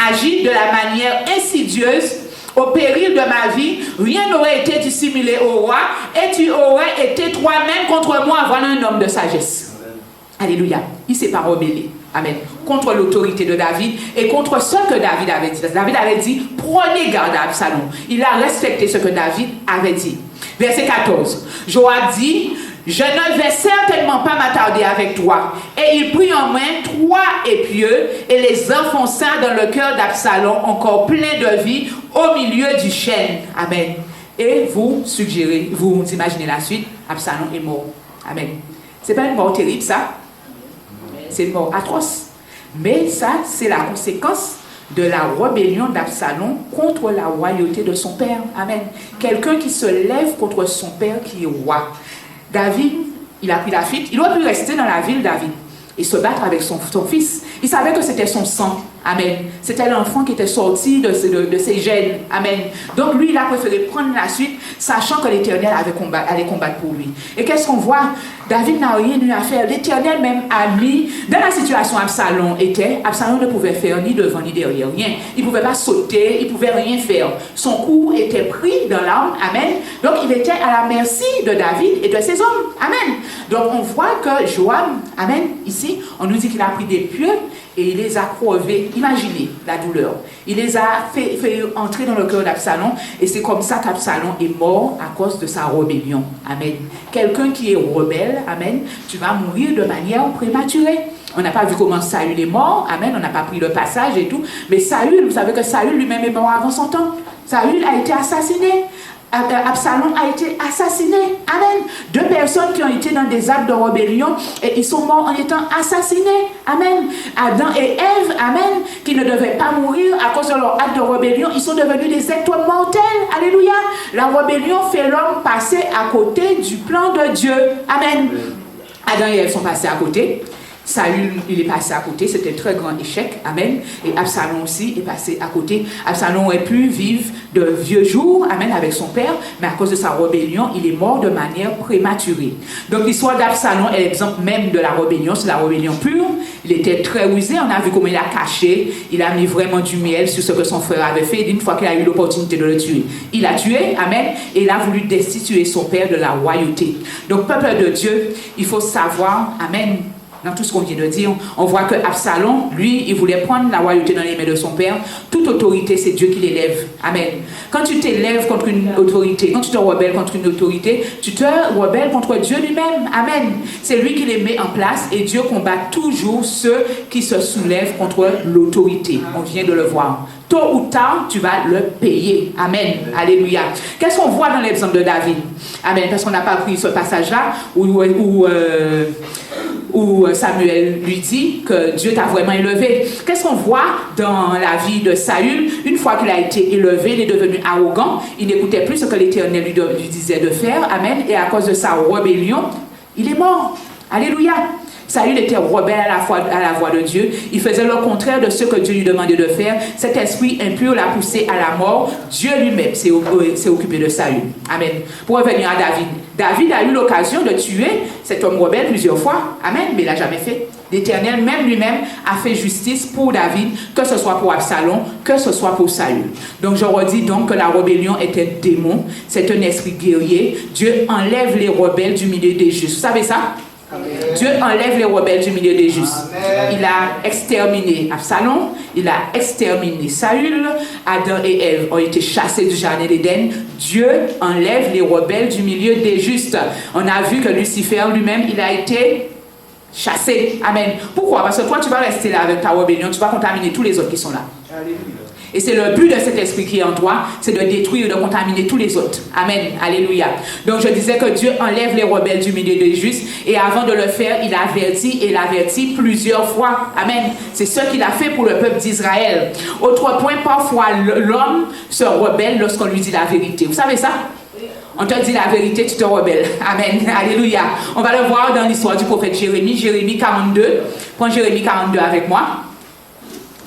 agi de la manière insidieuse, au péril de ma vie, rien n'aurait été dissimulé au roi, et tu aurais été toi-même contre moi. Voilà un homme de sagesse. Amen. Alléluia. Il s'est pas rebellé. Amen. Contre l'autorité de David et contre ce que David avait dit. David avait dit: prenez garde à Absalom. Il a respecté ce que David avait dit. Verset 14. Joab dit: je ne vais certainement pas m'attarder avec toi. Et il prit en main 3 épieux et les enfonça dans le cœur d'Absalom, encore plein de vie, au milieu du chêne. Amen. Et vous suggérez, vous imaginez la suite: Absalom est mort. Amen. C'est pas une mort terrible, ça? C'est une mort atroce. Mais ça, c'est la conséquence de la rébellion d'Absalom contre la royauté de son père. Amen. Quelqu'un qui se lève contre son père qui est roi. David, il a pris la fuite. Il aurait pu rester dans la ville, David, et se battre avec son fils. Il savait que c'était son sang. Amen. C'était l'enfant qui était sorti de ses gènes. Amen. Donc lui, il a préféré prendre la suite, sachant que l'Éternel allait combattre pour lui. Et qu'est-ce qu'on voit? David n'a rien eu à faire. L'Éternel même a mis, dans la situation où Absalom était, Absalom ne pouvait faire ni devant ni derrière, rien. Il ne pouvait pas sauter, il ne pouvait rien faire. Son cou était pris dans l'arme. Amen. Donc il était à la merci de David et de ses hommes. Amen. Donc on voit que Joab, amen, ici, on nous dit qu'il a pris des pieux et il les a crevés. Imaginez la douleur. Il les a fait entrer dans le cœur d'Absalom, et c'est comme ça qu'Absalom est mort à cause de sa rébellion. Amen. Quelqu'un qui est rebelle, amen, tu vas mourir de manière prématurée. On n'a pas vu comment Saül est mort, amen, on n'a pas pris le passage et tout, mais Saül, vous savez que Saül lui-même est mort avant son temps. Saül a été assassiné. Absalom a été assassiné. Amen. 2 personnes qui ont été dans des actes de rébellion et ils sont morts en étant assassinés. Amen. Adam et Ève, amen, qui ne devaient pas mourir à cause de leur acte de rébellion, ils sont devenus des êtres mortels. Alléluia. La rébellion fait l'homme passer à côté du plan de Dieu. Amen. Adam et Ève sont passés à côté. Saül, il est passé à côté, c'était un très grand échec, amen. Et Absalom aussi est passé à côté. Absalom aurait pu vivre de vieux jours, amen, avec son père, mais à cause de sa rébellion, il est mort de manière prématurée. Donc l'histoire d'Absalom est l'exemple même de la rébellion, c'est la rébellion pure. Il était très rusé, on a vu comment il a caché, il a mis vraiment du miel sur ce que son frère avait fait, une fois qu'il a eu l'opportunité de le tuer. Il l'a tué, amen, et il a voulu destituer son père de la royauté. Donc peuple de Dieu, il faut savoir, amen, dans tout ce qu'on vient de dire, on voit que Absalom, lui, il voulait prendre la royauté dans les mains de son père. Toute autorité, c'est Dieu qui l'élève. Amen. Quand tu t'élèves contre une autorité, quand tu te rebelles contre une autorité, tu te rebelles contre Dieu lui-même. Amen. C'est lui qui les met en place et Dieu combat toujours ceux qui se soulèvent contre l'autorité. On vient de le voir. Tôt ou tard, tu vas le payer. Amen. Alléluia. Qu'est-ce qu'on voit dans l'exemple de David? Amen. Parce qu'on n'a pas pris ce passage-là où Samuel lui dit que Dieu t'a vraiment élevé. Qu'est-ce qu'on voit dans la vie de Saül? Une fois qu'il a été élevé, il est devenu arrogant. Il n'écoutait plus ce que l'Éternel lui disait de faire. Amen. Et à cause de sa rébellion, il est mort. Alléluia. Saül était rebelle à la voix de Dieu. Il faisait le contraire de ce que Dieu lui demandait de faire. Cet esprit impur l'a poussé à la mort. Dieu lui-même s'est occupé de Saül. Amen. Pour revenir à David. David a eu l'occasion de tuer cet homme rebelle plusieurs fois. Amen. Mais il n'a jamais fait. L'Éternel même lui-même a fait justice pour David, que ce soit pour Absalom, que ce soit pour Saül. Donc je redis donc que la rébellion est un démon. C'est un esprit guerrier. Dieu enlève les rebelles du milieu des justes. Vous savez ça? Amen. Dieu enlève les rebelles du milieu des justes. Amen. Il a exterminé Absalom, il a exterminé Saül, Adam et Ève ont été chassés du jardin d'Éden. Dieu enlève les rebelles du milieu des justes. On a vu que Lucifer lui-même, il a été chasser. Amen. Pourquoi? Parce que toi, tu vas rester là avec ta rébellion, tu vas contaminer tous les autres qui sont là. Et c'est le but de cet esprit qui est en toi, c'est de détruire, de contaminer tous les autres. Amen. Alléluia. Donc je disais que Dieu enlève les rebelles du milieu des justes et avant de le faire, il avertit et l'avertit plusieurs fois. Amen. C'est ce qu'il a fait pour le peuple d'Israël. Autre point, parfois l'homme se rebelle lorsqu'on lui dit la vérité. Vous savez ça? On te dit la vérité, tu te rebelles. Amen. Alléluia. On va le voir dans l'histoire du prophète Jérémie. Jérémie 42. Prends Jérémie 42 avec moi.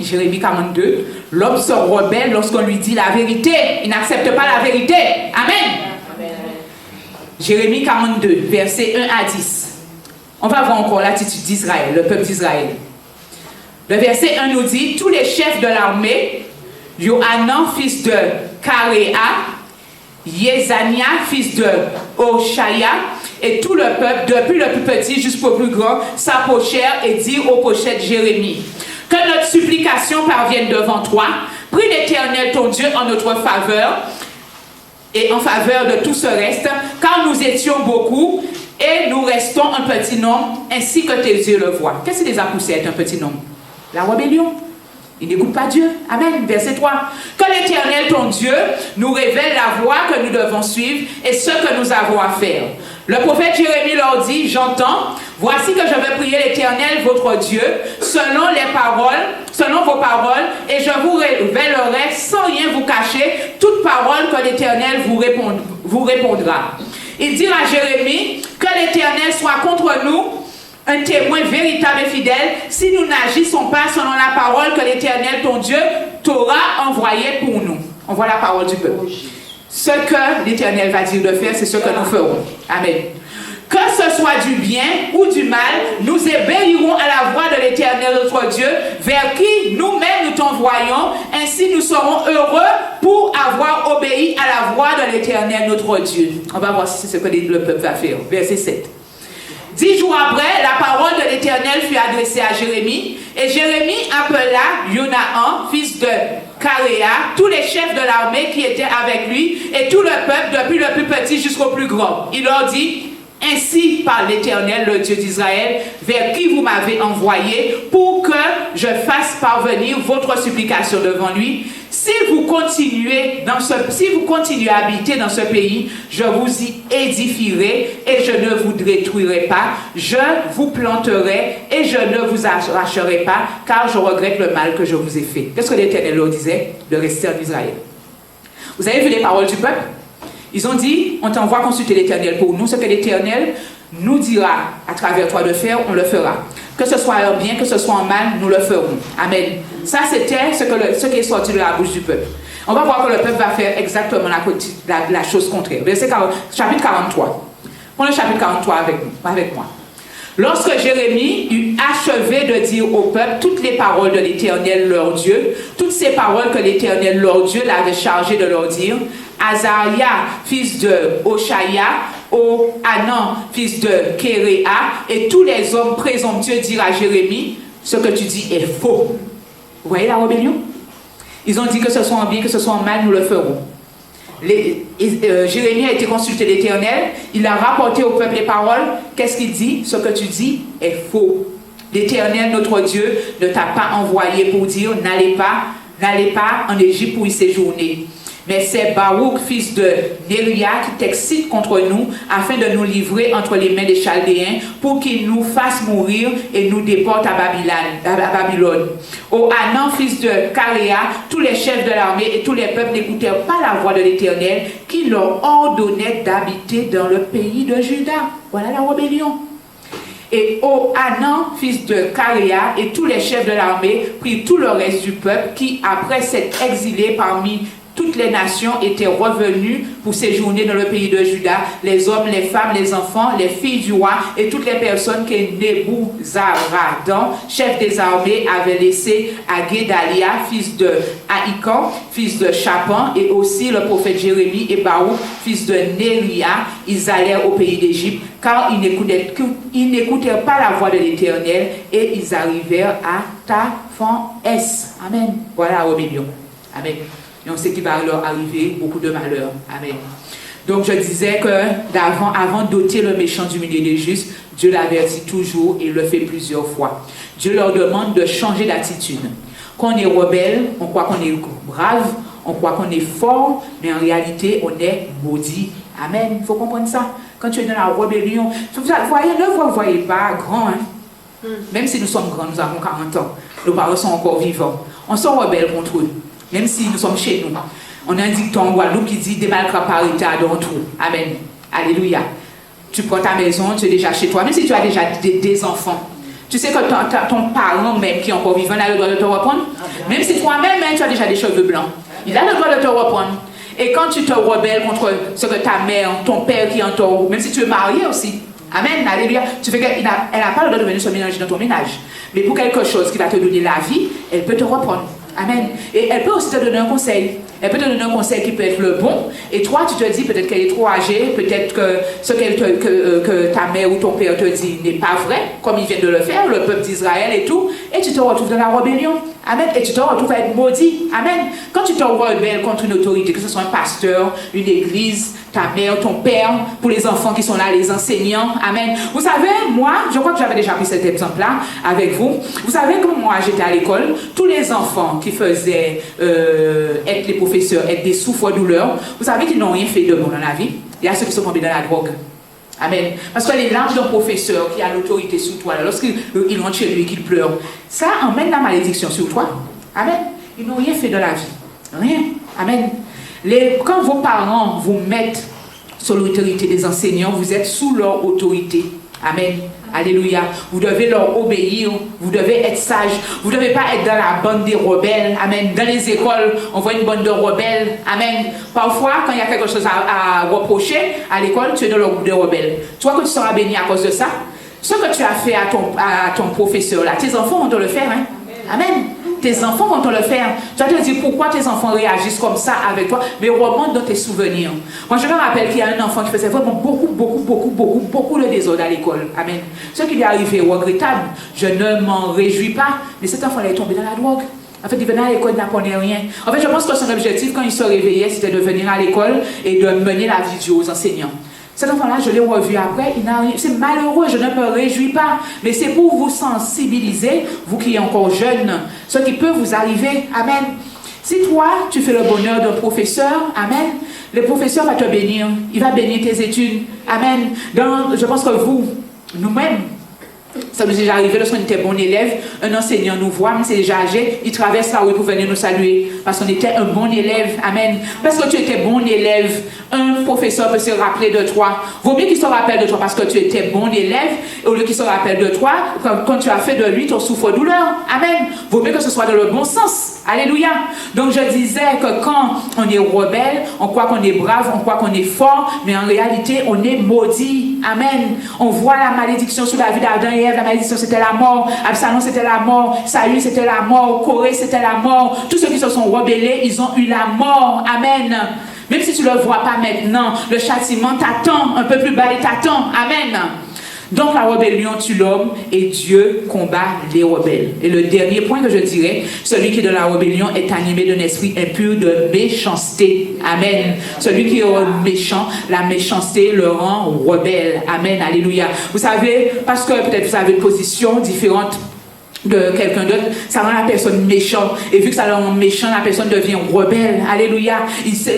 Jérémie 42. L'homme se rebelle lorsqu'on lui dit la vérité. Il n'accepte pas la vérité. Amen. Amen. Jérémie 42, versets 1 à 10. On va voir encore l'attitude d'Israël, le peuple d'Israël. Le verset 1 nous dit, tous les chefs de l'armée, Johanan, fils de Karéa, Yezania, fils de Oshaya, et tout le peuple, depuis le plus petit jusqu'au plus grand, s'approchèrent et dirent au prophète Jérémie, que notre supplication parvienne devant toi, prie l'Éternel ton Dieu en notre faveur et en faveur de tout ce reste, car nous étions beaucoup et nous restons un petit nombre, ainsi que tes yeux le voient. Qu'est-ce qui les a poussés à être un petit nombre? La rébellion. Ils n'écoutent pas Dieu. Amen. Verset 3. Que l'Éternel, ton Dieu, nous révèle la voie que nous devons suivre et ce que nous avons à faire. Le prophète Jérémie leur dit, j'entends, voici que je vais prier l'Éternel, votre Dieu, selon vos paroles, et je vous révélerai sans rien vous cacher toute parole que l'Éternel vous répondra. Il dit à Jérémie, que l'Éternel soit contre nous, un témoin véritable et fidèle, si nous n'agissons pas selon la parole que l'Éternel, ton Dieu, t'aura envoyé pour nous. On voit la parole du peuple. Ce que l'Éternel va dire de faire, c'est ce que nous ferons. Amen. Que ce soit du bien ou du mal, nous obéirons à la voix de l'Éternel, notre Dieu, vers qui nous-mêmes nous t'envoyons. Ainsi, nous serons heureux pour avoir obéi à la voix de l'Éternel, notre Dieu. On va voir si c'est ce que le peuple va faire. Verset 7. 10 jours après, la parole de l'Éternel fut adressée à Jérémie, et Jérémie appela Johanan, fils de Karéa, tous les chefs de l'armée qui étaient avec lui, et tout le peuple, depuis le plus petit jusqu'au plus grand. Il leur dit, ainsi parle l'Éternel, le Dieu d'Israël, vers qui vous m'avez envoyé, pour que je fasse parvenir votre supplication devant lui. Si vous continuez à habiter dans ce pays, je vous y édifierai et je ne vous détruirai pas. Je vous planterai et je ne vous arracherai pas, car je regrette le mal que je vous ai fait. Qu'est-ce que l'Éternel leur disait? De rester en Israël. Vous avez vu les paroles du peuple? Ils ont dit, on t'envoie consulter l'Éternel pour nous. Ce que l'Éternel nous dira à travers toi de faire, on le fera. Que ce soit en bien, que ce soit en mal, nous le ferons. Amen. Ça, c'était ce qui est sorti de la bouche du peuple. On va voir que le peuple va faire exactement la chose contraire. Chapitre 43. Prenez le chapitre 43 avec moi. Lorsque Jérémie eut achevé de dire au peuple toutes les paroles de l'Éternel leur Dieu, toutes ces paroles que l'Éternel leur Dieu l'avait chargé de leur dire, Azaria, fils de Oshaya, Johanan, fils de Kéréa, et tous les hommes présomptueux dirent à Jérémie, ce que tu dis est faux. Vous voyez la rébellion? Ils ont dit que ce soit en bien, que ce soit en mal, nous le ferons. Jérémie a été consulté l'Éternel, il a rapporté au peuple les paroles. Qu'est-ce qu'il dit? Ce que tu dis est faux. L'Éternel, notre Dieu, ne t'a pas envoyé pour dire n'allez pas en Égypte pour y séjourner. Mais c'est Baruch, fils de Néria, qui t'excite contre nous, afin de nous livrer entre les mains des Chaldéens, pour qu'ils nous fassent mourir et nous déportent à Babylone. Johanan, fils de Karéa, tous les chefs de l'armée et tous les peuples n'écoutèrent pas la voix de l'Éternel, qui leur ordonnait d'habiter dans le pays de Juda. Voilà la rébellion. Et Johanan, fils de Karéa, et tous les chefs de l'armée prirent tout le reste du peuple, qui, après s'être exilés parmi toutes les nations, étaient revenus pour séjourner dans le pays de Juda, les hommes, les femmes, les enfants, les filles du roi et toutes les personnes que Nebuzaradan, chef des armées, avait laissé à Guédalia, fils de Ahikam, fils de Shaphan, et aussi le prophète Jérémie et Baruch, fils de Néria. Ils allèrent au pays d'Égypte, car ils n'écoutèrent pas la voix de l'Éternel, et ils arrivèrent à Taphan-es. Amen. Voilà la rébellion. Amen. Et on sait qu'il va leur arriver beaucoup de malheur. Amen. Donc je disais que avant d'ôter le méchant du milieu des justes, Dieu l'avertit toujours et le fait plusieurs fois. Dieu leur demande de changer d'attitude. Quand on est rebelle, on croit qu'on est brave, on croit qu'on est fort, mais en réalité, on est maudit. Amen. Il faut comprendre ça. Quand tu es dans la rébellion, vous voyez, ne vous voyez pas grand. Hein? Même si nous sommes grands, nous avons 40 ans, nos parents sont encore vivants. On se rebelle contre eux, même si nous sommes chez nous. On a un dicton en Guadeloupe qui dit « démalcra parita dans tout ». Amen. Alléluia. Tu prends ta maison, tu es déjà chez toi, même si tu as déjà des enfants. Tu sais que ton parent même qui est encore vivant a le droit de te reprendre. Même si toi-même, tu as déjà des cheveux blancs. Il a le droit de te reprendre. Et quand tu te rebelles contre ce que ta mère, ton père qui est en tort, même si tu es marié aussi, amen, alléluia, tu fais qu'elle n'a pas le droit de venir se mélanger dans ton ménage. Mais pour quelque chose qui va te donner la vie, elle peut te reprendre. Amen. Et elle peut aussi te donner un conseil. Elle peut te donner un conseil qui peut être le bon. Et toi, tu te dis peut-être qu'elle est trop âgée, peut-être que ce que ta mère ou ton père te dit n'est pas vrai, comme ils viennent de le faire, le peuple d'Israël et tout. Et tu te retrouves dans la rébellion. Amen. Et tu te retrouves à être maudit. Amen. Quand tu te rebelles contre une autorité, que ce soit un pasteur, une église, ta mère, ton père, pour les enfants qui sont là, les enseignants. Amen. Vous savez, moi, je crois que j'avais déjà pris cet exemple-là avec vous. Vous savez, comme moi, j'étais à l'école, tous les enfants qui faisaient être les professeurs, être des souffres-douleurs, vous savez qu'ils n'ont rien fait de bon dans la vie. Il y a ceux qui sont tombés dans la drogue. Amen. Parce que les larmes d'un professeur qui a l'autorité sur toi, lorsqu'il rentre chez lui et qu'il pleure, ça emmène la malédiction sur toi. Amen. Ils n'ont rien fait de la vie. Rien. Amen. Quand vos parents vous mettent sous l'autorité des enseignants, vous êtes sous leur autorité. Amen. Alléluia. Vous devez leur obéir. Vous devez être sage. Vous ne devez pas être dans la bande des rebelles. Amen. Dans les écoles, on voit une bande de rebelles. Amen. Parfois, quand il y a quelque chose à reprocher à l'école, tu es dans le groupe de rebelles. Tu vois que tu seras béni à cause de ça. Ce que tu as fait à ton professeur, là, tes enfants vont te le faire. Hein? Amen. Tes enfants vont te le faire. Tu vas te dire pourquoi tes enfants réagissent comme ça avec toi, mais remonte dans tes souvenirs. Moi, je me rappelle qu'il y a un enfant qui faisait vraiment beaucoup de désordre à l'école. Amen. Ce qui lui est arrivé est regrettable. Je ne m'en réjouis pas, mais cet enfant est tombé dans la drogue. En fait, il venait à l'école, il n'apprenait rien. En fait, je pense que son objectif, quand il se réveillait, c'était de venir à l'école et de mener la vie aux enseignants. Cet enfant-là, je l'ai revu après, c'est malheureux, je ne me réjouis pas, mais c'est pour vous sensibiliser, vous qui êtes encore jeunes, ce qui peut vous arriver. Amen. Si toi, tu fais le bonheur d'un professeur, amen, le professeur va te bénir, il va bénir tes études. Amen. Je pense que nous-mêmes, ça nous est déjà arrivé lorsqu'on était bon élève, un enseignant nous voit, mais c'est déjà âgé, il traverse la rue pour venir nous saluer, parce qu'on était un bon élève, amen. Parce que tu étais bon élève, un professeur peut se rappeler de toi. Vaut mieux qu'il se rappelle de toi parce que tu étais bon élève, au lieu qu'il se rappelle de toi quand tu as fait de lui ton souffre-douleur, amen. Vaut mieux que ce soit dans le bon sens, alléluia. Donc je disais que quand on est rebelle, on croit qu'on est brave, on croit qu'on est fort, mais en réalité on est maudit, amen. On voit la malédiction sur la vie d'Adam et Ève. La malédiction c'était la mort, Absalom c'était la mort, Saül c'était la mort, Corée c'était la mort. Tous ceux qui se sont rebellés, ils ont eu la mort, amen. Même si tu ne le vois pas maintenant, le châtiment t'attend, un peu plus bas il t'attend, amen. Donc la rébellion tue l'homme et Dieu combat les rebelles. Et le dernier point que je dirais, celui qui est de la rébellion est animé d'un esprit impur de méchanceté. Amen. Celui qui est méchant, la méchanceté le rend rebelle. Amen. Alléluia. Vous savez, parce que peut-être vous avez une position différente de quelqu'un d'autre, ça rend la personne méchante. Et vu que ça rend méchant, la personne devient rebelle. Alléluia.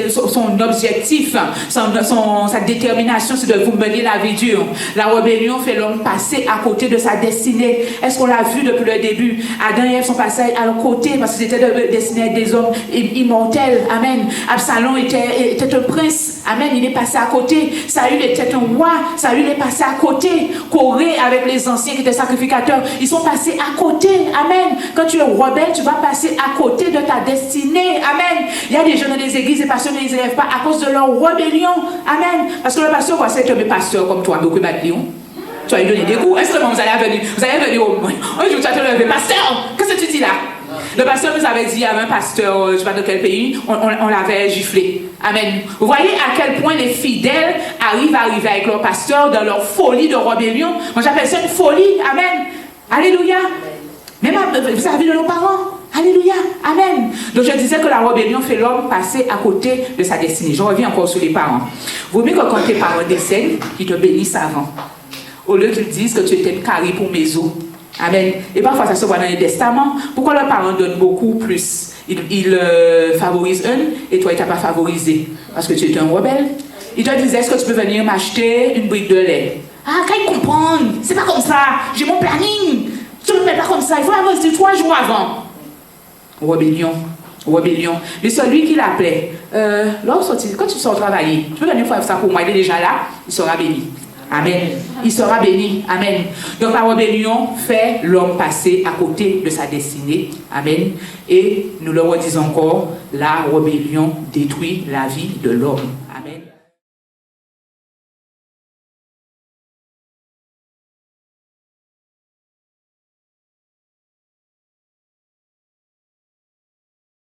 Son objectif, sa détermination, c'est de vous mener la vie dure. La rébellion fait l'homme passer à côté de sa destinée. Est-ce qu'on l'a vu depuis le début? Adam et Ève sont passés à côté parce qu'ils étaient destinés des hommes immortels. Amen. Absalom était un prince. Amen. Il est passé à côté. Saül était un roi. Saül est passé à côté. Corée avec les anciens qui étaient sacrificateurs, ils sont passés à côté. Amen. Quand tu es rebelle, tu vas passer à côté de ta destinée. Amen. Il y a des gens dans les églises, les pasteurs ne les élèvent pas à cause de leur rébellion. Amen. Parce que le pasteur voit c'est un pasteur comme toi, beaucoup d'adlions. Tu vas lui donner des coups. Est-ce que vous allez venir au moins? Un jour, tu vas te lever. Pasteur, qu'est-ce que tu dis là? Le pasteur nous avait dit, il y avait un pasteur, je ne sais pas de quel pays, on l'avait giflé. Amen. Vous voyez à quel point les fidèles arrivent à arriver avec leur pasteur dans leur folie de rébellion. Moi, j'appelle ça une folie. Amen. Alléluia. Même vous avez vu de nos parents. Alléluia. Amen. Donc je disais que la rébellion fait l'homme passer à côté de sa destinée. Je reviens encore sur les parents. Vaut mieux que quand tes parents décèdent, qu'ils te bénissent avant. Au lieu qu'ils disent que tu étais carré pour mes os. Amen. Et parfois ça se voit dans les testaments. Pourquoi leurs parents donnent beaucoup plus? Ils favorisent un et toi, ils ne t'ont pas favorisé. Parce que tu es un rebelle. Ils te disaient, est-ce que tu peux venir m'acheter une brique de lait? Ah, quand ils comprennent, c'est pas comme ça. J'ai mon planning. Tu ne le fais pas comme ça. Il faut avancer 3 jours avant. Rébellion. Rébellion. Mais celui qui l'appelait, quand tu sors travailler, tu peux venir faire ça pour moi, il est déjà là, il sera béni. Amen. Il sera béni. Amen. Donc la rébellion fait l'homme passer à côté de sa destinée. Amen. Et nous le redisons encore, la rébellion détruit la vie de l'homme.